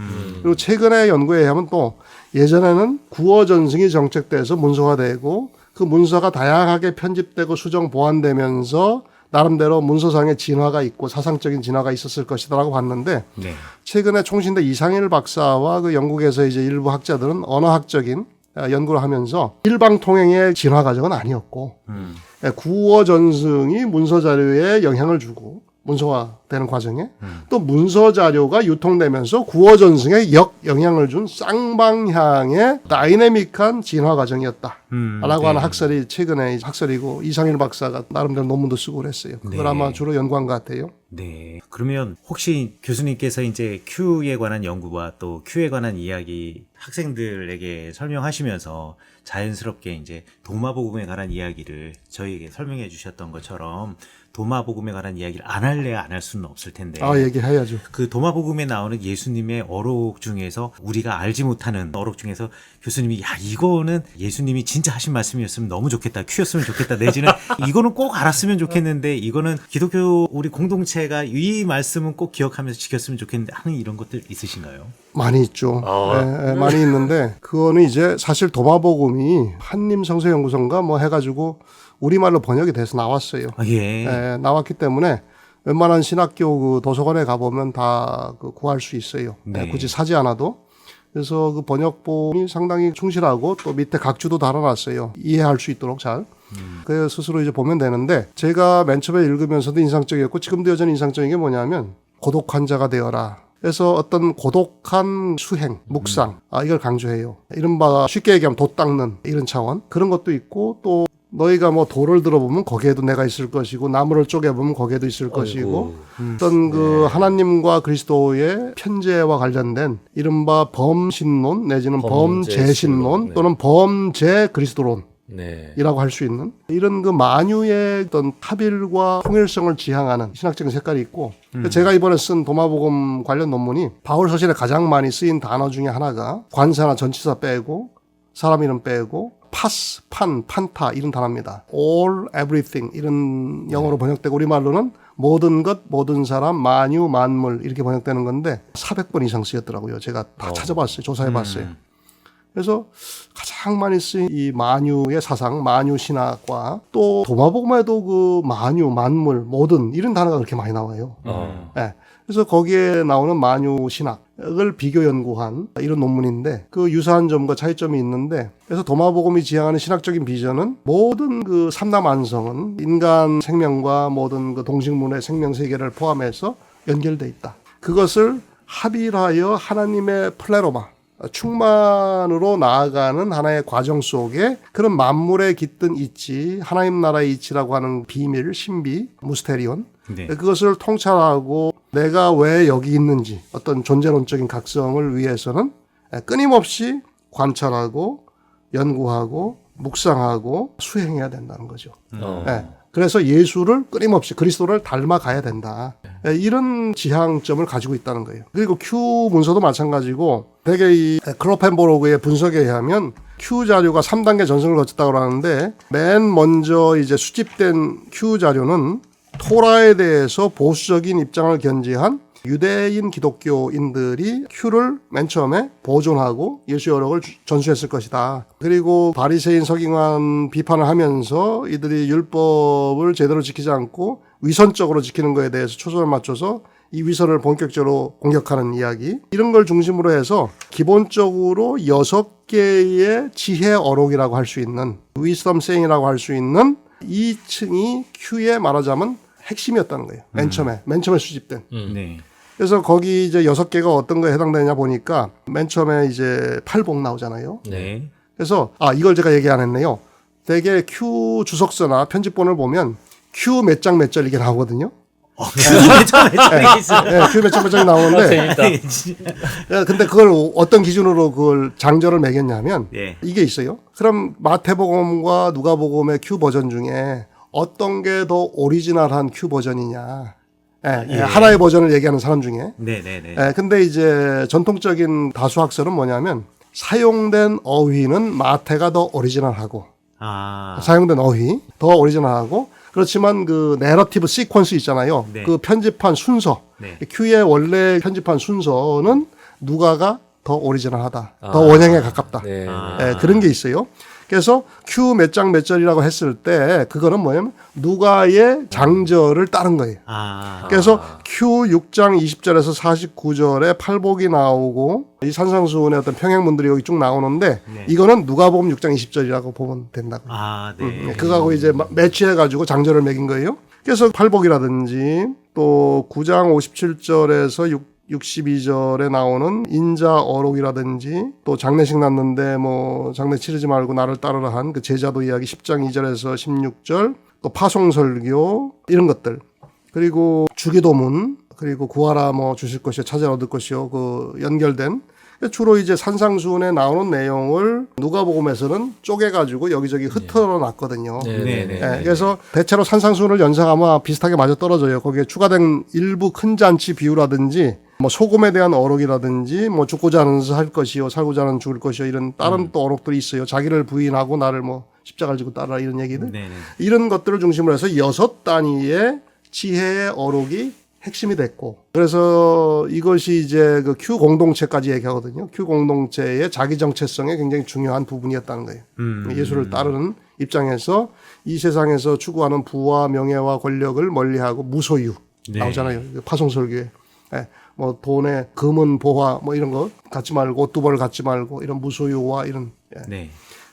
그리고 최근의 연구에 의하면 또 예전에는 구어 전승이 정책돼서 문서화되고 그 문서가 다양하게 편집되고 수정 보완되면서 나름대로 문서상의 진화가 있고 사상적인 진화가 있었을 것이다라고 봤는데 네. 최근에 총신대 이상일 박사와 그 영국에서 이제 일부 학자들은 언어학적인 연구를 하면서 일방 통행의 진화 과정은 아니었고 구어 전승이 문서 자료에 영향을 주고 문서화되는 과정에 또 문서 자료가 유통되면서 구어 전승에 역영향을 준 쌍방향의 다이내믹한 진화 과정이었다. 라고 네. 하는 학설이 최근에 학설이고 이상일 박사가 나름대로 논문도 쓰고 그랬어요. 그걸 네. 아마 주로 연구한 것 같아요. 네. 그러면 혹시 교수님께서 이제 Q에 관한 연구와 또 Q에 관한 이야기 학생들에게 설명하시면서 자연스럽게 이제 도마복음에 관한 이야기를 저희에게 설명해 주셨던 것처럼 도마복음에 관한 이야기를 안 할래야 안 할 수는 없을 텐데. 얘기해야죠. 그 도마복음에 나오는 예수님의 어록 중에서 우리가 알지 못하는 어록 중에서 교수님이 야 이거는 예수님이 진짜 하신 말씀이었으면 너무 좋겠다. Q였으면 좋겠다. 내지는 이거는 꼭 알았으면 좋겠는데 이거는 기독교 우리 공동체가 이 말씀은 꼭 기억하면서 지켰으면 좋겠는데 하는 이런 것들 있으신가요? 많이 있죠. 많이 있는데 그거는 이제 사실 도마복음이 한림성서연구소인가 뭐 해가지고 우리말로 번역이 돼서 나왔어요. 아, 예. 나왔기 때문에 웬만한 신학교 그 도서관에 가보면 다 그 구할 수 있어요. 네. 굳이 사지 않아도. 그래서 그 번역본이 상당히 충실하고 또 밑에 각주도 달아놨어요. 이해할 수 있도록 잘. 그 스스로 이제 보면 되는데 제가 맨 처음에 읽으면서도 인상적이었고 지금도 여전히 인상적인 게 뭐냐면 고독한 자가 되어라. 그래서 어떤 고독한 수행, 묵상, 이걸 강조해요. 이른바 쉽게 얘기하면 돛 닦는 이런 차원. 그런 것도 있고 또 너희가 뭐 돌을 들어보면 거기에도 내가 있을 것이고 나무를 쪼개보면 거기에도 있을 것이고 어떤 그 하나님과 그리스도의 편제와 관련된 이른바 범신론 내지는 범제신론 네. 또는 범제 그리스도론 네. 이라고 할 수 있는 이런 그 만유의 어떤 합일과 통일성을 지향하는 신학적인 색깔이 있고 제가 이번에 쓴 도마복음 관련 논문이 바울 서신에 가장 많이 쓰인 단어 중에 하나가 관사나 전치사 빼고 사람 이름 빼고 파스, 판타 이런 단어입니다. all, everything 이런 영어로 번역되고 우리말로는 모든 것, 모든 사람, 만유, 만물 이렇게 번역되는 건데 400번 이상 쓰였더라고요. 제가 다 찾아봤어요. 조사해봤어요. 그래서 가장 많이 쓰인 이 만유의 사상, 만유 신학과 또 도마복음에도 그 만유, 만물, 모든 이런 단어가 그렇게 많이 나와요. 네. 그래서 거기에 나오는 만유 신학을 비교 연구한 이런 논문인데 그 유사한 점과 차이점이 있는데 그래서 도마복음이 지향하는 신학적인 비전은 모든 그 삼라만성은 인간 생명과 모든 그 동식물의 생명 세계를 포함해서 연결돼 있다. 그것을 합일하여 하나님의 플레로마 충만으로 나아가는 하나의 과정 속에 그런 만물에 깃든 이치, 하나님 나라의 이치라고 하는 비밀, 신비, 무스테리온 네. 그것을 통찰하고 내가 왜 여기 있는지 어떤 존재론적인 각성을 위해서는 끊임없이 관찰하고 연구하고 묵상하고 수행해야 된다는 거죠. 어. 예. 그래서 예수를 끊임없이 그리스도를 닮아가야 된다. 예, 이런 지향점을 가지고 있다는 거예요. 그리고 Q 문서도 마찬가지고 대개 이 클로펜버로그의 분석에 의하면 Q 자료가 3단계 전승을 거쳤다고 하는데 맨 먼저 이제 수집된 Q 자료는 토라에 대해서 보수적인 입장을 견지한 유대인 기독교인들이 Q를 맨 처음에 보존하고 예수의 어록을 전수했을 것이다. 그리고 바리새인 서기관 비판을 하면서 이들이 율법을 제대로 지키지 않고 위선적으로 지키는 것에 대해서 초점을 맞춰서 이 위선을 본격적으로 공격하는 이야기, 이런 걸 중심으로 해서 기본적으로 6개의 지혜 어록이라고 할 수 있는 wisdom saying이라고 할 수 있는 이 층이 Q에 말하자면 핵심이었다는 거예요. 맨 처음에 수집된. 네. 그래서 거기 이제 6개가 어떤 거에 해당되냐 보니까 맨 처음에 이제 팔복 나오잖아요. 네. 그래서 이걸 제가 얘기 안 했네요. 대개 Q 주석서나 편집본을 보면 Q 몇 장 몇 절 이게 나오거든요. 매 있어요. 네, Q 몇 장 몇 절이 나오는데 재밌다. 예, 근데 그걸 어떤 기준으로 그걸 장절을 매겼냐면 예. 이게 있어요. 그럼 마태복음과 누가복음의 Q 버전 중에 어떤 게 더 오리지널한 Q 버전이냐. 예, 하나의 버전을 얘기하는 사람 중에. 네네네. 예, 근데 이제 전통적인 다수학설은 뭐냐면 사용된 어휘는 마태가 더 오리지널하고 사용된 어휘 더 오리지널하고 그렇지만 그 내러티브 시퀀스 있잖아요. 네. 그 편집한 순서 네. Q의 원래 편집한 순서는 누가가 더 오리지널하다. 더 원형에 가깝다. 네. 예, 그런 게 있어요. 그래서 Q 몇 장 몇 절이라고 했을 때 그거는 뭐냐면 누가의 장절을 따른 거예요. 그래서 Q 6장 20절에서 49절에 팔복이 나오고 이 산상수훈의 어떤 평행문들이 여기 쭉 나오는데 네. 이거는 누가복음 6장 20절이라고 보면 된다고. 네. 그거하고 이제 매치해가지고 장절을 매긴 거예요. 그래서 팔복이라든지 또 9장 57절에서 62절에 나오는 인자 어록이라든지 또 장례식 났는데 뭐 장례 치르지 말고 나를 따르라 한 그 제자도 이야기 10장 2절에서 16절 또 파송설교 이런 것들 그리고 주기도문 그리고 구하라 뭐 주실 것이요 찾아 얻을 것이요 그 연결된 주로 이제 산상수훈에 나오는 내용을 누가복음에서는 쪼개가지고 여기저기 흩어져 놨거든요. 네네네. 예, 그래서 대체로 산상수훈을 연상하면 비슷하게 맞아 떨어져요. 거기에 추가된 일부 큰 잔치 비유라든지 뭐 소금에 대한 어록이라든지 뭐 죽고자 하는 살 것이요 살고자 하는 죽을 것이요 이런 다른 또 어록들이 있어요. 자기를 부인하고 나를 뭐 십자가를 지고 따르라 이런 얘기들. 네네. 이런 것들을 중심으로 해서 6단위의 지혜의 어록이 핵심이 됐고 그래서 이것이 이제 그 Q 공동체까지 얘기하거든요. Q 공동체의 자기 정체성에 굉장히 중요한 부분이었다는 거예요. 예수를 따르는 입장에서 이 세상에서 추구하는 부와 명예와 권력을 멀리하고 무소유 나오잖아요. 파송설교에. 예, 뭐 돈에 금은 보화 뭐 이런 거 갖지 말고 옷 두 벌 갖지 말고 이런 무소유와 이런 네.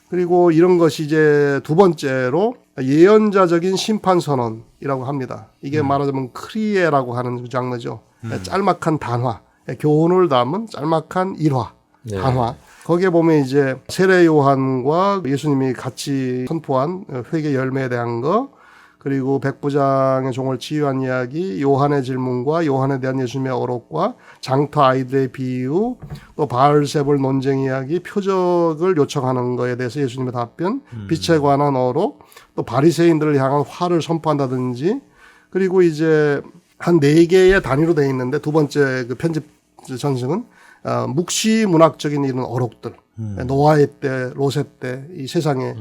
그리고 이런 것이 이제 두 번째로 예언자적인 심판 선언이라고 합니다. 이게 말하자면 크리에라고 하는 장르죠. 짤막한 단화, 교훈을 담은 짤막한 일화, 단화. 거기에 보면 이제 세례 요한과 예수님이 같이 선포한 회개 열매에 대한 거, 그리고 백부장의 종을 치유한 이야기, 요한의 질문과 요한에 대한 예수님의 어록과 장터 아이들의 비유, 또 바알세볼 논쟁 이야기, 표적을 요청하는 거에 대해서 예수님의 답변, 빛에 관한 어록, 또 바리새인들을 향한 화를 선포한다든지, 그리고 이제 한 4개의 단위로 되어 있는데 두 번째 그 편집 전승은 묵시 문학적인 이런 어록들, 노아의 때, 롯의 때 이 세상에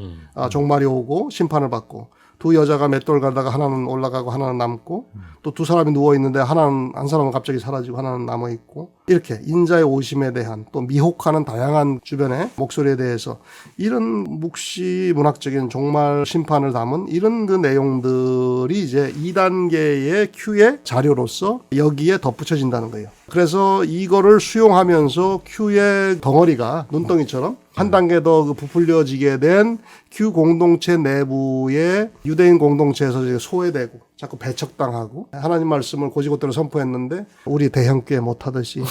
종말이 오고 심판을 받고 두 여자가 맷돌 가다가 하나는 올라가고 하나는 남고 또 두 사람이 누워 있는데 한 사람은 갑자기 사라지고 하나는 남아 있고 이렇게 인자의 오심에 대한 또 미혹하는 다양한 주변의 목소리에 대해서 이런 묵시 문학적인 종말 심판을 담은 이런 그 내용들이 이제 2단계의 Q의 자료로서 여기에 덧붙여진다는 거예요. 그래서 이거를 수용하면서 Q의 덩어리가 눈덩이처럼 한 단계 더 그 부풀려지게 된 Q 공동체 내부의 유대인 공동체에서 이제 소외되고 자꾸 배척당하고 하나님 말씀을 고지고대로 선포했는데 우리 대형교회 못하듯이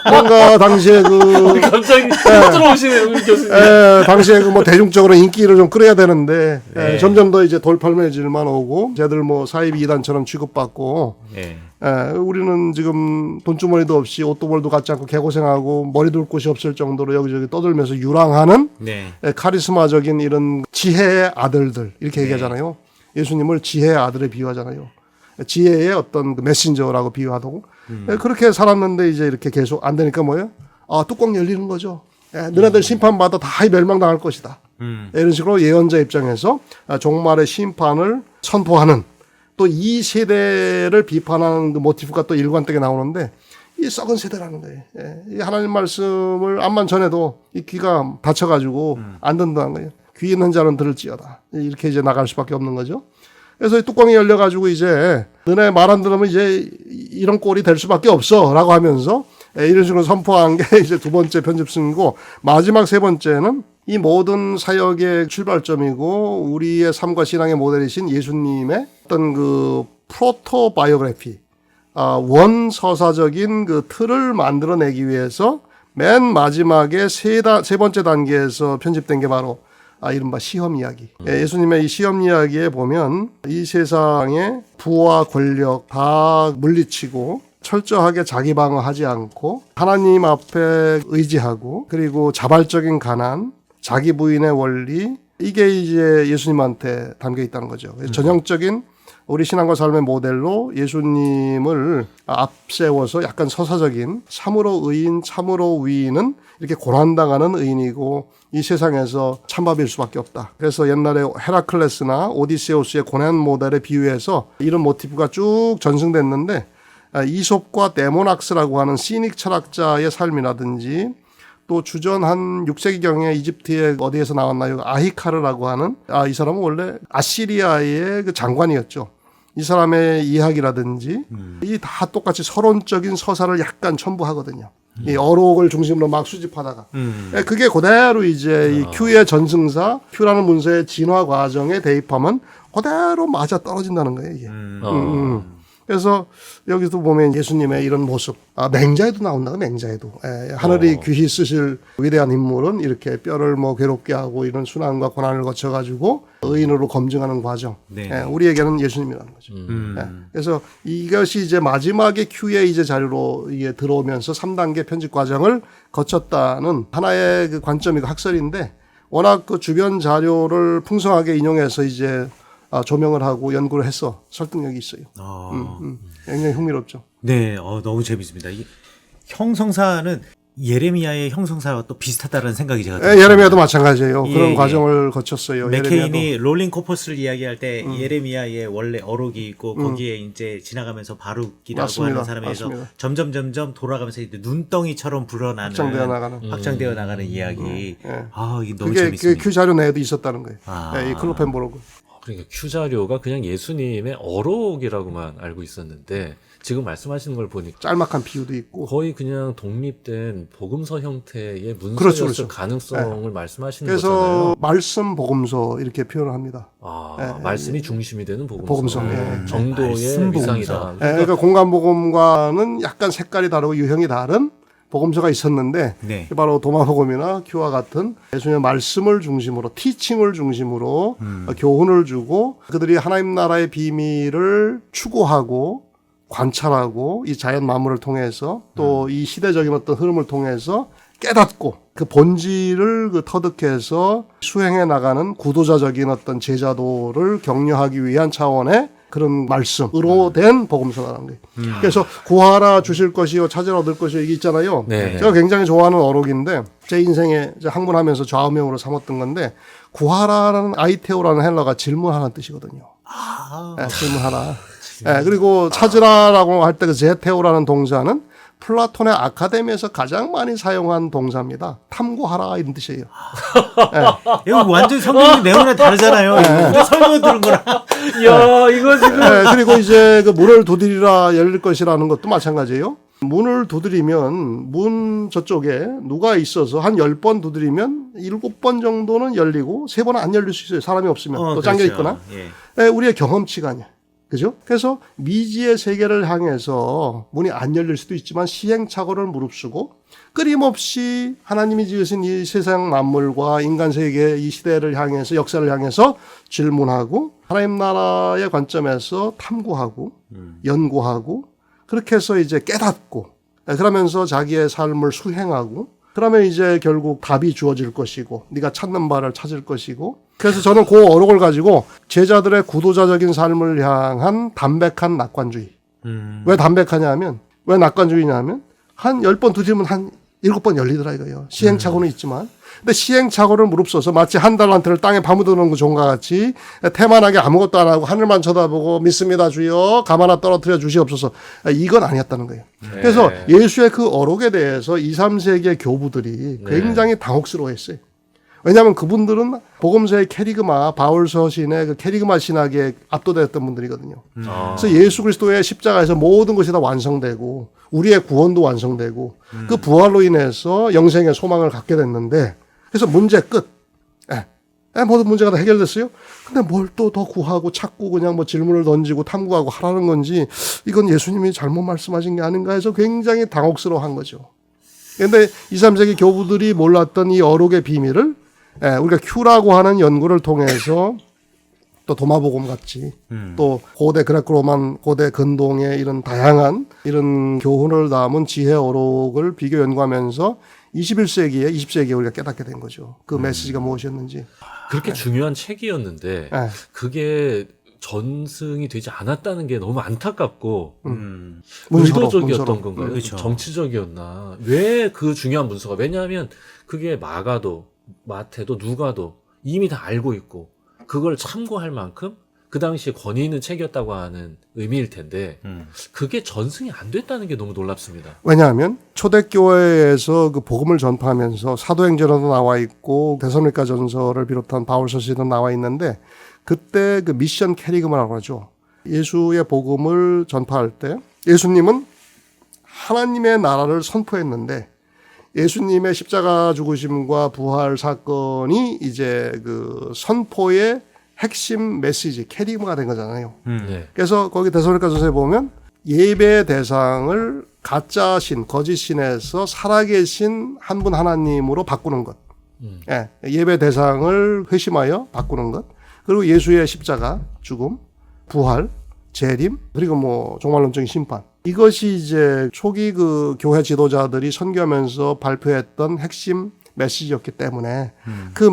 뭔가 당시에 갑자기 들어오시네요, 우리 교수님. 당시에 뭐 대중적으로 인기를 좀 끌어야 되는데 점점 더 이제 돌팔매질만 오고 쟤들 뭐 사이비 이단처럼 취급받고 우리는 지금 돈주머니도 없이 옷도벌도 갖지 않고 개고생하고 머리 둘 곳이 없을 정도로 여기저기 떠들면서 유랑하는 카리스마적인 이런 지혜의 아들들 이렇게 얘기하잖아요. 예수님을 지혜의 아들에 비유하잖아요. 지혜의 어떤 그 메신저라고 비유하고 그렇게 살았는데 이제 이렇게 계속 안 되니까 뭐예요? 뚜껑 열리는 거죠. 너네들 심판받아 다 멸망당할 것이다. 이런 식으로 예언자 입장에서 종말의 심판을 선포하는 또 이 세대를 비판하는 그 모티프가 또 일관되게 나오는데 이 썩은 세대라는 거예요. 이 하나님 말씀을 암만 전해도 이 귀가 다쳐가지고 안 듣는다는 거예요. 귀 있는 자는 들을지어다. 이렇게 이제 나갈 수밖에 없는 거죠. 그래서 이 뚜껑이 열려가지고 이제 너네 말 안 들으면 이제 이런 꼴이 될 수밖에 없어라고 하면서 이런 식으로 선포한 게 이제 두 번째 편집승이고 마지막 세 번째는 이 모든 사역의 출발점이고 우리의 삶과 신앙의 모델이신 예수님의 어떤 그 프로토바이오그래피, 원서사적인 그 틀을 만들어내기 위해서 맨 마지막에 세 번째 단계에서 편집된 게 바로 이른바 시험 이야기. 예수님의 이 시험 이야기에 보면 이 세상의 부와 권력 다 물리치고 철저하게 자기 방어하지 않고 하나님 앞에 의지하고 그리고 자발적인 가난, 자기 부인의 원리 이게 이제 예수님한테 담겨 있다는 거죠. 전형적인 우리 신앙과 삶의 모델로 예수님을 앞세워서 약간 서사적인 참으로 의인, 참으로 위인은 이렇게 고난당하는 의인이고 이 세상에서 찬밥일 수밖에 없다. 그래서 옛날에 헤라클레스나 오디세우스의 고난 모델에 비유해서 이런 모티프가 쭉 전승됐는데 이솝과 데모낙스라고 하는 시닉 철학자의 삶이라든지 또 주전 한 6세기경에 이집트의 어디에서 나왔나요? 아히카르라고 하는 이 사람은 원래 아시리아의 그 장관이었죠. 이 사람의 이야기라든지 이 다 똑같이 서론적인 서사를 약간 첨부하거든요. 이 어록을 중심으로 막 수집하다가 그게 그대로 이제 이 큐의 전승사 큐라는 문서의 진화 과정에 대입하면 그대로 맞아 떨어진다는 거예요. 이게. 그래서 여기도 보면 예수님의 이런 모습, 맹자에도 나온다. 맹자에도 하늘이 귀히 쓰실 위대한 인물은 이렇게 뼈를 뭐 괴롭게 하고 이런 순환과 고난을 거쳐가지고 의인으로 검증하는 과정. 우리에게는 예수님이라는 거죠. 그래서 이것이 이제 마지막에 큐의 이제 자료로 이게 들어오면서 3단계 편집 과정을 거쳤다는 하나의 그 관점이고 학설인데 워낙 그 주변 자료를 풍성하게 인용해서 이제 조명을 하고 연구를 해서 설득력이 있어요. 굉장히 흥미롭죠. 네, 너무 재밌습니다. 이 형성사는 예레미야의 형성사와 또 비슷하다는 생각이 제가 들어요. 예레미야도 마찬가지예요. 그런 과정을 거쳤어요. 맥케인이 롤링 코퍼스를 이야기할 때 예레미야의 원래 어록이 있고 거기에 이제 지나가면서 바룩이라고 맞습니다. 하는 사람에서 맞습니다. 점점 돌아가면서 이제 눈덩이처럼 불어나는 확장되어 나가는 이야기. 이게 너무 그게 재밌습니다. 그 큐 자료 내에도 있었다는 거예요. 이 클로펜버로그. 그러니까 큐 자료가 그냥 예수님의 어록이라고만 알고 있었는데 지금 말씀하시는 걸 보니까 짤막한 비유도 있고 거의 그냥 독립된 복음서 형태의 문서였을 그렇죠. 가능성을 말씀하시는 그래서 거잖아요. 말씀 복음서 이렇게 표현을 합니다. 말씀이 중심이 되는 복음서. 복음서. 정도의 말씀 위상이다. 그러니까 공간 복음과는 약간 색깔이 다르고 유형이 다른 복음서가 있었는데 바로 도마복음이나 큐와 같은 예수님의 말씀을 중심으로 티칭을 중심으로 교훈을 주고 그들이 하나님 나라의 비밀을 추구하고 관찰하고 이 자연 만물을 통해서 또 이 시대적인 어떤 흐름을 통해서 깨닫고 그 본질을 그 터득해서 수행해 나가는 구도자적인 어떤 제자도를 격려하기 위한 차원의 그런 말씀으로 된 복음서라는 거예요. 그래서 구하라 주실 것이요 찾으라 얻을 것이요 이게 있잖아요. 제가 굉장히 좋아하는 어록인데 제 인생에 이제 학문하면서 좌우명으로 삼았던 건데 구하라라는 아이테오라는 헬라가 질문하는 뜻이거든요. 질문하라. 그리고 찾으라라고 할 때 그 제테오라는 동사는 플라톤의 아카데미에서 가장 많이 사용한 동사입니다. 탐구하라 이런 뜻이에요. 이거 완전 성경 내용이랑 다르잖아요. 우리 설명 들은 거랑. 야, 이거 지금. 그리고 이제 그 문을 두드리라 열릴 것이라는 것도 마찬가지예요. 문을 두드리면 문 저쪽에 누가 있어서 한 10번 두드리면 7번 정도는 열리고 3번은 안 열릴 수 있어요. 사람이 없으면 또 잠겨 있거나. 우리의 경험치가 아니야. 그죠? 그래서 미지의 세계를 향해서 문이 안 열릴 수도 있지만 시행착오를 무릅쓰고 끊임없이 하나님이 지으신 이 세상 만물과 인간 세계 이 시대를 향해서 역사를 향해서 질문하고 하나님 나라의 관점에서 탐구하고 연구하고 그렇게 해서 이제 깨닫고 그러면서 자기의 삶을 수행하고 그러면 이제 결국 답이 주어질 것이고 네가 찾는 바를 찾을 것이고 그래서 저는 그 어록을 가지고 제자들의 구도자적인 삶을 향한 담백한 낙관주의. 왜 담백하냐 하면 왜 낙관주의냐 하면 한 10번 두드리면 한 7번 열리더라 이거예요. 시행착오는 있지만. 근데 시행착오를 무릅써서 마치 한 달란트를 땅에 파묻어놓은 그 종과 같이 태만하게 아무것도 안 하고 하늘만 쳐다보고 믿습니다 주여 가마나 떨어뜨려 주시옵소서 이건 아니었다는 거예요. 그래서 예수의 그 어록에 대해서 2, 3세기의 교부들이 굉장히 당혹스러워했어요. 왜냐하면 그분들은 복음서의 캐리그마 바울 서신의 그 캐리그마 신학에 압도되었던 분들이거든요. 그래서 예수 그리스도의 십자가에서 모든 것이 다 완성되고 우리의 구원도 완성되고 그 부활로 인해서 영생의 소망을 갖게 됐는데 그래서 문제 끝. 모든 문제가 다 해결됐어요. 근데 뭘 또 더 구하고 찾고 그냥 뭐 질문을 던지고 탐구하고 하라는 건지 이건 예수님이 잘못 말씀하신 게 아닌가 해서 굉장히 당혹스러워한 거죠. 그런데 2, 3세기 교부들이 몰랐던 이 어록의 비밀을 우리가 큐라고 하는 연구를 통해서 또 도마복음 같이 또 고대 그레코로만 고대 근동의 이런 다양한 이런 교훈을 담은 지혜 어록을 비교 연구하면서 21세기에 20세기에 우리가 깨닫게 된 거죠. 그 메시지가 무엇이었는지. 그렇게 중요한 책이었는데 그게 전승이 되지 않았다는 게 너무 안타깝고 의도적이었던 건가요? 그렇죠. 정치적이었나? 왜 그 중요한 문서가? 왜냐하면 그게 마가도 마태도 누가도 이미 다 알고 있고 그걸 참고할 만큼 그 당시에 권위 있는 책이었다고 하는 의미일 텐데 그게 전승이 안 됐다는 게 너무 놀랍습니다. 왜냐하면 초대교회에서 그 복음을 전파하면서 사도행전에도 나와 있고 데살로니가 전서를 비롯한 바울서시도 나와 있는데 그때 그 미션 캐리그마라고 하죠. 예수의 복음을 전파할 때 예수님은 하나님의 나라를 선포했는데 예수님의 십자가 죽으심과 부활 사건이 이제 그 선포의 핵심 메시지 캐리그마가 된 거잖아요. 네. 그래서 거기 데살로니가 전서에 보면 예배 대상을 가짜 신, 거짓 신에서 살아계신 한 분 하나님으로 바꾸는 것. 예배 대상을 회심하여 바꾸는 것. 그리고 예수의 십자가, 죽음, 부활, 재림, 그리고 뭐 종말론적인 심판. 이것이 이제 초기 그 교회 지도자들이 선교하면서 발표했던 핵심 메시지였기 때문에 그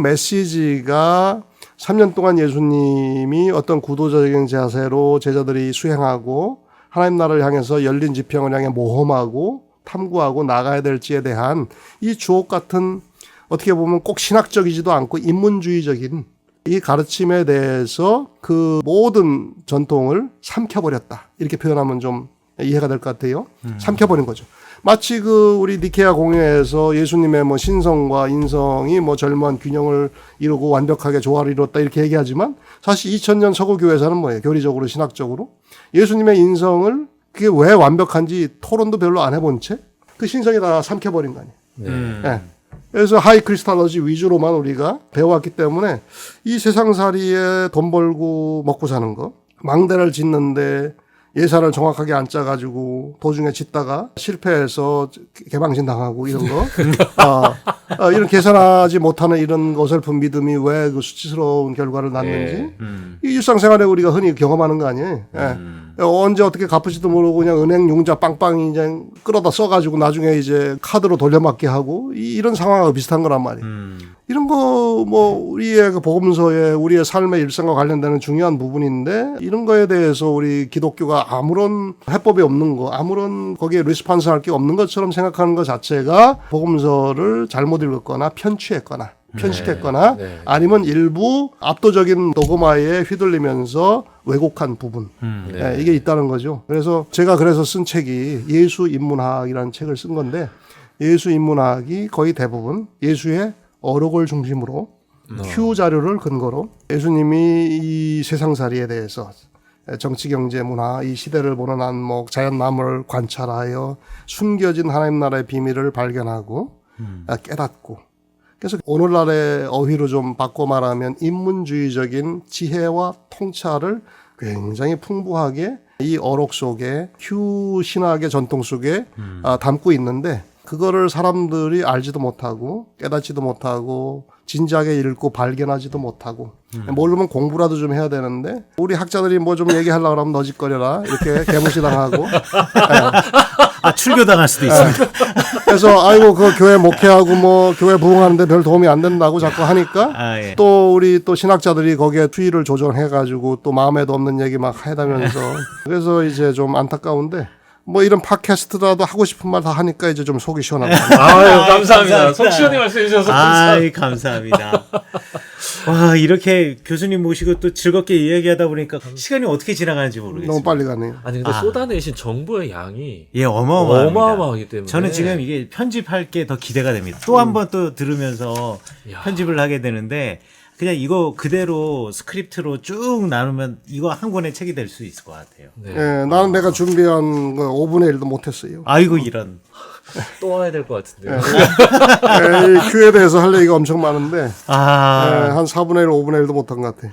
메시지가 3년 동안 예수님이 어떤 구도적인 자세로 제자들이 수행하고 하나님 나라를 향해서 열린 지평을 향해 모험하고 탐구하고 나가야 될지에 대한 이 주옥 같은 어떻게 보면 꼭 신학적이지도 않고 인문주의적인 이 가르침에 대해서 그 모든 전통을 삼켜버렸다. 이렇게 표현하면 좀 이해가 될 것 같아요. 삼켜버린 거죠. 마치 그 우리 니케아 공회에서 예수님의 뭐 신성과 인성이 뭐 절묘한 균형을 이루고 완벽하게 조화를 이뤘다 이렇게 얘기하지만 사실 2000년 서구 교회에서는 뭐예요? 교리적으로 신학적으로 예수님의 인성을 그게 왜 완벽한지 토론도 별로 안 해본 채 그 신성이 다 삼켜버린 거 아니에요. 네. 그래서 하이 크리스탈러지 위주로만 우리가 배워왔기 때문에 이 세상살이에 돈 벌고 먹고 사는 거 망대를 짓는데 예산을 정확하게 안 짜가지고 도중에 짓다가 실패해서 개방신 당하고 이런 거 이런 계산하지 못하는 이런 어설픈 믿음이 왜 그 수치스러운 결과를 낳는지 이 일상생활에 우리가 흔히 경험하는 거 아니에요. 언제 어떻게 갚을지도 모르고 그냥 은행 융자 빵빵히 이제 끌어다 써가지고 나중에 이제 카드로 돌려막게 하고 이런 상황하고 비슷한 거란 말이에요. 이런 거 뭐 우리의 그 복음서에 우리의 삶의 일상과 관련되는 중요한 부분인데 이런 거에 대해서 우리 기독교가 아무런 해법이 없는 거, 아무런 거기에 리스판스 할 게 없는 것처럼 생각하는 것 자체가 복음서를 잘못 읽었거나 편취했거나 편식했거나 아니면 일부 압도적인 도그마에 휘둘리면서 왜곡한 부분 이게 있다는 거죠. 그래서 제가 쓴 책이 예수 인문학이라는 책을 쓴 건데 예수 인문학이 거의 대부분 예수의 어록을 중심으로 큐 자료를 근거로 예수님이 이 세상살이에 대해서 정치, 경제, 문화, 이 시대를 보는 안목, 자연 만물을 관찰하여 숨겨진 하나님 나라의 비밀을 발견하고 깨닫고 그래서 오늘날의 어휘로 좀 바꿔 말하면 인문주의적인 지혜와 통찰을 굉장히 풍부하게 이 어록 속에 큐 신학의 전통 속에 담고 있는데 그거를 사람들이 알지도 못하고 깨닫지도 못하고 진지하게 읽고 발견하지도 못하고 모르면 공부라도 좀 해야 되는데 우리 학자들이 뭐 좀 얘기하려고 그러면 너짓거려라 이렇게 개무시당하고 아, 출교당할 수도 있습니다. 그래서 아이고 그 교회 목회하고 뭐 교회 부흥하는데 별 도움이 안 된다고 자꾸 하니까 아, 예. 또 우리 또 신학자들이 거기에 수위를 조정해가지고 또 마음에도 없는 얘기 막 해다면서 그래서 이제 좀 안타까운데 뭐 이런 팟캐스트라도 하고 싶은 말 다 하니까 이제 좀 속이 시원합니다. 아유, 감사합니다. 감사합니다. 속 시원히 말씀해 주셔서 감사합니다. 아이, 감사합니다. 와, 이렇게 교수님 모시고 또 즐겁게 이야기하다 보니까 시간이 어떻게 지나가는지 모르겠어요. 너무 빨리 가네요. 아니 근데 아. 쏟아내신 정보의 양이 예, 어마어마합니다. 어마어마하기 때문에 저는 지금 이게 편집할 게 더 기대가 됩니다. 또 한 번 또 들으면서 야. 편집을 하게 되는데 그냥 이거 그대로 스크립트로 쭉 나누면 이거 한 권의 책이 될 수 있을 것 같아요. 네. 예, 나는 내가 준비한 거 5분의 1도 못했어요. 아이고 이런. 또 와야 될 것 같은데요. 이 큐에 대해서 할 얘기가 엄청 많은데 예, 아, 한 4분의 1, 5분의 1도 못한 것 같아요.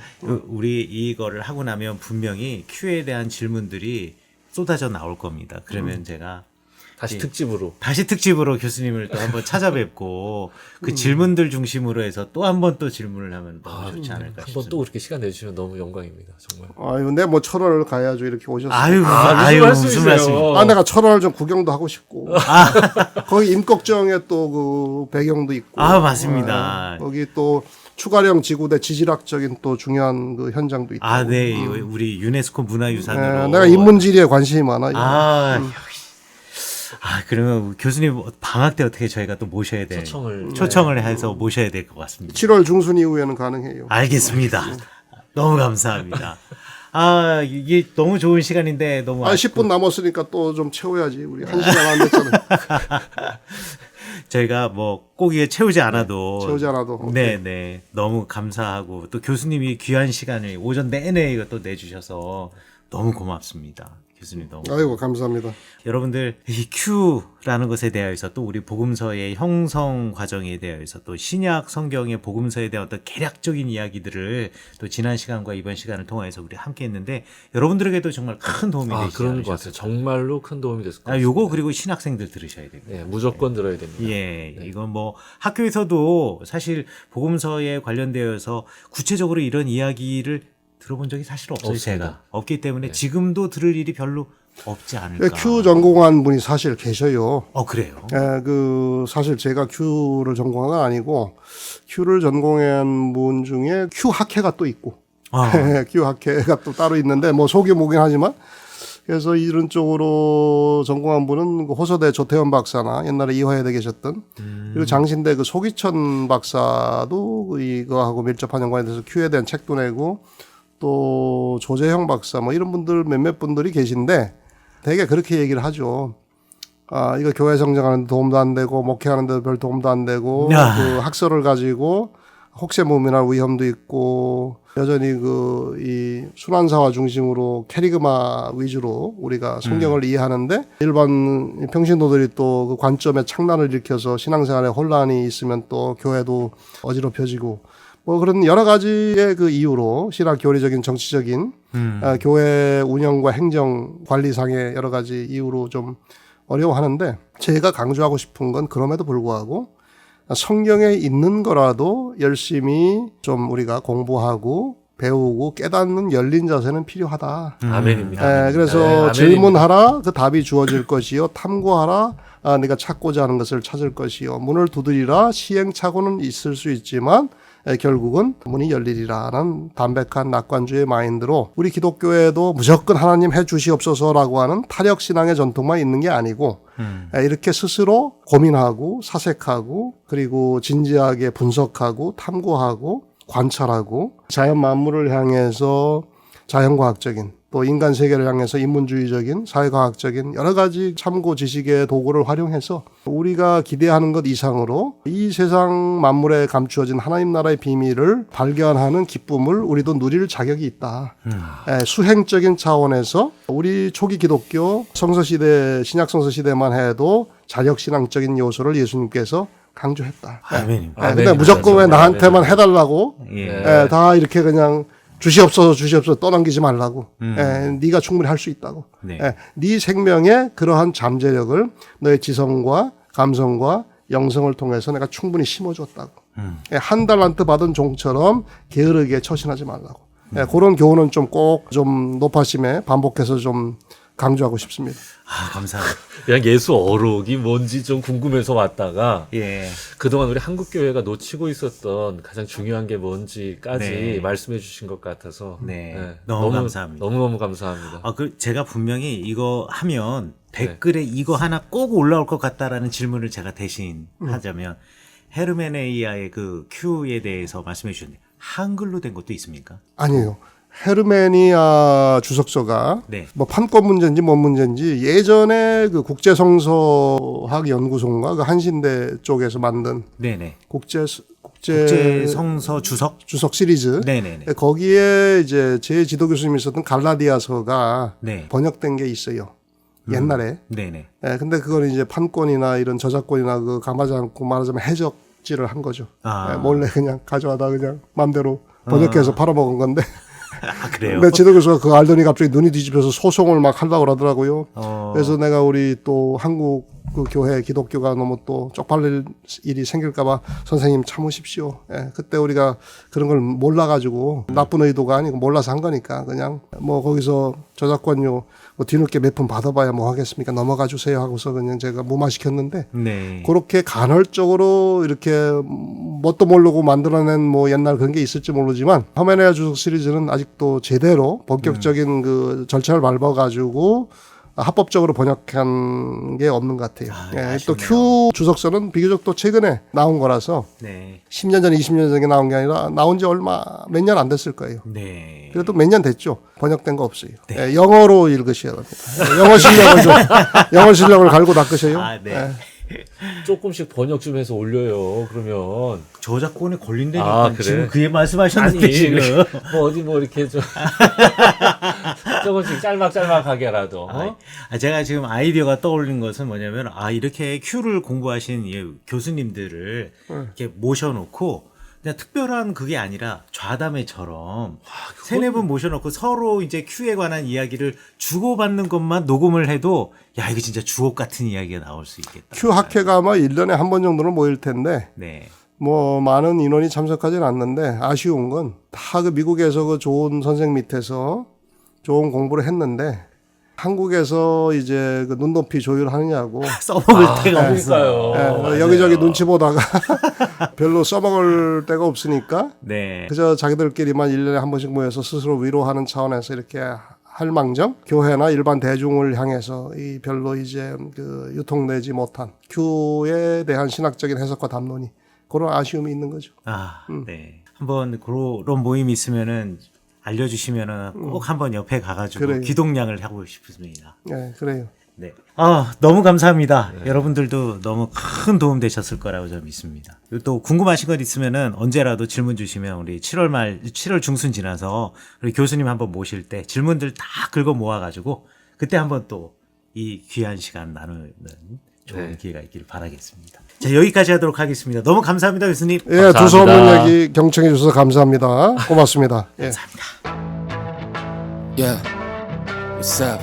우리 이거를 하고 나면 분명히 Q에 대한 질문들이 쏟아져 나올 겁니다. 그러면 제가 다시 특집으로. 다시 특집으로 교수님을 또 한번 찾아뵙고 그 질문들 중심으로 해서 또 한 번 또 질문을 하면 너무 좋지 않을까 한번 싶습니다. 또 그렇게 시간 내주시면 너무 영광입니다. 정말. 아유, 내가 뭐 철원을 가야죠. 이렇게 오셨어요. 아유, 아, 아유, 무슨 무슨 말씀이세요? 말씀? 아, 내가 철원을 좀 구경도 하고 싶고. 거기 임꺽정에 또 그 배경도 있고. 아, 맞습니다. 거기 또 추가령 지구대 지질학적인 또 중요한 그 현장도 있고. 아, 네, 우리 유네스코 문화유산으로. 내가 인문지리에 관심이 많아요. 아, 역시. 아, 그러면 교수님 방학 때 어떻게 저희가 또 모셔야 돼? 초청을 해서 모셔야 될 것 같습니다. 7월 중순 이후에는 가능해요. 알겠습니다. 너무 감사합니다. 아, 이게 너무 좋은 시간인데 너무 아, 10분 남았으니까 또 좀 채워야지. 우리 1시간 안 됐잖아요. 저희가 뭐 꼭 이게 채우지 않아도 채우지 않아도. 네, 네. 너무 감사하고 또 교수님이 귀한 시간을 오전 내내 이거 또 내주셔서 너무 고맙습니다. 교수님 너무. 아이고, 감사합니다. 여러분들 이 Q라는 것에 대하여서 또 우리 복음서의 형성 과정에 대하여서 또 신약 성경의 복음서에 대한 어떤 개략적인 이야기들을 또 지난 시간과 이번 시간을 통해서 우리 함께 했는데 여러분들에게도 정말 큰 도움이 되시지 그런 것 않으셨을까? 같아요. 정말로 큰 도움이 됐을 것 같아요. 요거 그리고 신학생들 들으셔야 됩니다. 네, 무조건 들어야 됩니다. 예, 이건 뭐 학교에서도 사실 복음서에 관련되어서 구체적으로 이런 이야기를 들어본 적이 사실 없어요. 없습니다. 제가 없기 때문에 지금도 들을 일이 별로 없지 않을까. 큐 전공한 분이 사실 계셔요. 그래요. 예, 그 사실 제가 큐를 전공한 건 아니고 큐를 전공한 분 중에 큐 학회가 또 있고 큐 학회가 또 따로 있는데 뭐 소규모긴 하지만 그래서 이런 쪽으로 전공한 분은 그 호서대 조태현 박사나 옛날에 이화여대 계셨던 그리고 장신대 그 소기천 박사도 이거하고 밀접한 연관이 돼서 큐에 대한 책도 내고 또 조재형 박사 뭐 이런 분들 몇몇 분들이 계신데 되게 그렇게 얘기를 하죠. 아, 이거 교회 성장하는 데 도움도 안 되고 목회하는 데도 별 도움도 안 되고 그 학설을 가지고 혹세무민할 위험도 있고 여전히 그 이 순환사화 중심으로 캐리그마 위주로 우리가 성경을 이해하는데 일반 평신도들이 또 그 관점에 착란을 일으켜서 신앙생활에 혼란이 있으면 또 교회도 어지럽혀지고 뭐 그런 여러 가지의 그 이유로 신학 교리적인 정치적인 교회 운영과 행정 관리상의 여러 가지 이유로 좀 어려워하는데 제가 강조하고 싶은 건 그럼에도 불구하고 성경에 있는 거라도 열심히 좀 우리가 공부하고 배우고 깨닫는 열린 자세는 필요하다. 아멘입니다. 그래서 네, 아멘입니다. 질문하라 그 답이 주어질 것이요 탐구하라 네가 찾고자 하는 것을 찾을 것이요 문을 두드리라 시행착오는 있을 수 있지만 결국은 문이 열리리라는 담백한 낙관주의 마인드로 우리 기독교에도 무조건 하나님 해 주시옵소서라고 하는 타력신앙의 전통만 있는 게 아니고 이렇게 스스로 고민하고 사색하고 그리고 진지하게 분석하고 탐구하고 관찰하고 자연 만물을 향해서 자연과학적인 또 인간 세계를 향해서 인문주의적인 사회과학적인 여러 가지 참고 지식의 도구를 활용해서 우리가 기대하는 것 이상으로 이 세상 만물에 감추어진 하나님 나라의 비밀을 발견하는 기쁨을 우리도 누릴 자격이 있다. 수행적인 차원에서 우리 초기 기독교 성서시대 신약 성서시대만 해도 자력신앙적인 요소를 예수님께서 강조했다. 아멘입니다. 근데 무조건 왜 나한테만 해달라고 예. 다 이렇게 그냥 주시옵소서 떠넘기지 말라고. 네가 충분히 할 수 있다고. 네. 네 생명의 그러한 잠재력을 너의 지성과 감성과 영성을 통해서 내가 충분히 심어줬다고. 한 달란트 받은 종처럼 게으르게 처신하지 말라고. 그런 교훈은 좀 꼭 좀 높아심에 반복해서 좀 강조하고 싶습니다. 아, 감사합니다. 그냥 예수 어록이 뭔지 좀 궁금해서 왔다가 예. 그동안 우리 한국교회가 놓치고 있었던 가장 중요한 게 뭔지까지 네. 말씀해 주신 것 같아서 네. 너무 감사합니다. 너무너무 감사합니다. 아, 제가 분명히 이거 하면 댓글에 이거 하나 꼭 올라올 것 같다라는 질문을 제가 대신 하자면 헤르메네이아의 그 Q에 대해서 말씀해 주셨는데 한글로 된 것도 있습니까? 아니에요. 헤르메니아 주석서가 네. 뭐 판권 문제인지 뭔 문제인지 예전에 그 국제성서학 연구소인가 그 한신대 쪽에서 만든 네네. 국제 성서 주석? 주석 시리즈. 네네네. 거기에 이제 제 지도 교수님이 썼던 갈라디아서가 네. 번역된 게 있어요. 옛날에. 네네. 근데 그걸 이제 판권이나 이런 저작권이나 그 감하지 않고 말하자면 해적질을 한 거죠. 아. 몰래 그냥 가져와다 그냥 맘대로 번역해서 팔아먹은 건데. 아, 그래요? 근데 지도 교수가 그거 알더니 갑자기 눈이 뒤집혀서 소송을 막 하려고 그러더라고요. 그래서 내가 우리 또 한국 그 교회 기독교가 너무 또 쪽팔릴 일이 생길까봐 선생님 참으십시오. 그때 우리가 그런 걸 몰라가지고 나쁜 의도가 아니고 몰라서 한 거니까 그냥 뭐 거기서 저작권료 뭐 뒤늦게 몇 푼 받아봐야 뭐 하겠습니까? 넘어가 주세요 하고서 그냥 제가 무마시켰는데 네. 그렇게 간헐적으로 이렇게 뭣도 모르고 만들어낸 뭐 옛날 그런 게 있을지 모르지만 헤르메네이아 주석 시리즈는 아직도 제대로 본격적인 그 절차를 밟아가지고 합법적으로 번역한 게 없는 것 같아요. 또 Q 주석서는 비교적 또 최근에 나온 거라서 네. 10년 전, 20년 전에 나온 게 아니라 나온 지 몇 년 안 됐을 거예요. 네. 그래도 몇 년 됐죠. 번역된 거 없어요. 영어로 읽으셔야 됩니다. 영어 실력을 갈고 닦으세요. 아, 네. 조금씩 번역 좀 해서 올려요. 그러면 저작권에 걸린다니까. 아, 그래? 지금 그게 말씀하셨는데 아니, 지금. 뭐 어디 뭐 이렇게 좀 조금씩 짤막짤막하게라도. 제가 지금 아이디어가 떠올린 것은 뭐냐면 이렇게 Q를 공부하신 교수님들을 이렇게 모셔놓고 그냥 특별한 그게 아니라 좌담회처럼 세네 분 모셔놓고 서로 이제 Q에 관한 이야기를 주고받는 것만 녹음을 해도 야 이거 진짜 주옥 같은 이야기가 나올 수 있겠다. Q 학회가 아마 1년에 한 번 정도는 모일 텐데 네. 뭐 많은 인원이 참석하지는 않는데 아쉬운 건 다 그 미국에서 그 좋은 선생 밑에서 좋은 공부를 했는데 한국에서 이제 그 눈높이 조율하느냐고 써먹을 데가 없어요. 그러니까요. 여기저기 눈치 보다가 별로 써먹을 데가 없으니까 네. 그저 자기들끼리만 1년에 한 번씩 모여서 스스로 위로하는 차원에서 이렇게 할 망정 교회나 일반 대중을 향해서 이 별로 이제 그 유통되지 못한 Q에 대한 신학적인 해석과 담론이 그런 아쉬움이 있는 거죠. 네. 한번 그런 모임이 있으면은 알려주시면은 꼭 한번 옆에 가가지고 그래요. 기동량을 하고 싶습니다. 네, 그래요. 네. 너무 감사합니다. 여러분들도 너무 큰 도움 되셨을 거라고 저는 믿습니다. 그리고 또 궁금하신 것 있으면은 언제라도 질문 주시면 우리 7월 중순 지나서 우리 교수님 한번 모실 때 질문들 다 긁어 모아가지고 그때 한번 또 이 귀한 시간 나누는 좋은 기회가 있기를 바라겠습니다. 자, 여기까지 하도록 하겠습니다. 너무 감사합니다, 교수님. 예, 두서없는 얘기 경청해 주셔서 감사합니다. 고맙습니다. 예. 감사합니다. Yeah, what's up?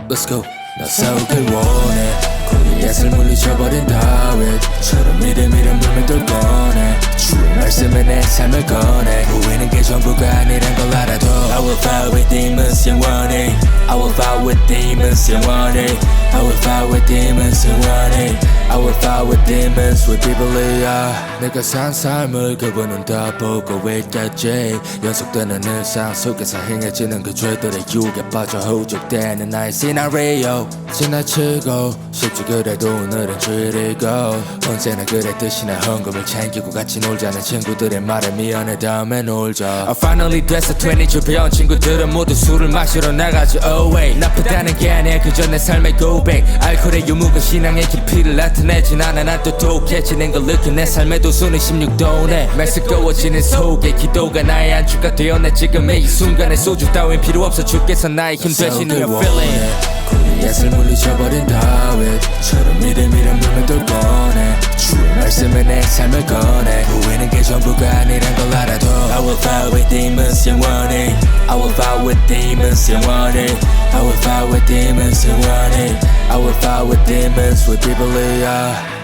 Let's go. 나 싸우길 원해. 고리앗을 물리쳐버린 다윗처럼 미름이름 물면 꺼내. 주의 말씀에 내 삶을 꺼내. 보이는 게 전부가 아니란 걸 알아도 I will fight with demons 영원히. I will fight with demons 영원히. I will fight with demons 영원히. I will fight with demons with 비블리아. 내가 산 삶을 그분은 다 보고 있겠지. 연속되는 일상 속에서 행해지는 그 죄들의 유혹에 빠져 호족되는 나의 시나리오. 지나치고 쉽지 그래도 오늘은 줄이고 언제나 그랬듯이 나 헌금을 챙기고 같이 놀자는 친구들의 말에 미안해 다음에 놀자. I finally 됐어 22 배운 친구들은 모두 술을 마시러 나가지 oh wait. 나쁘다는 게 아니야 그저 내 삶의 고백. 알코올의 유무가 신앙의 깊이를 나타내진 않아. 난 또 독해지는 걸 느낀 내 삶의 도수는 16도네. 메스꺼워지는 속에 기도가 나의 안주가 되었네. 지금의 이 순간에 소주 따윈 필요 없어 주께서 나의 힘 되시는 your feeling. 옛을 물리쳐버린 다윗처럼 믿음이란 물맷돌 꺼내 주의 말씀에 내 삶을 꺼내 보이는 게 전부가 아니란 걸 알아도 I will fight with demons 영원히 I will fight with demons 영원히 I will fight with demons 영원히 I will fight with demons with people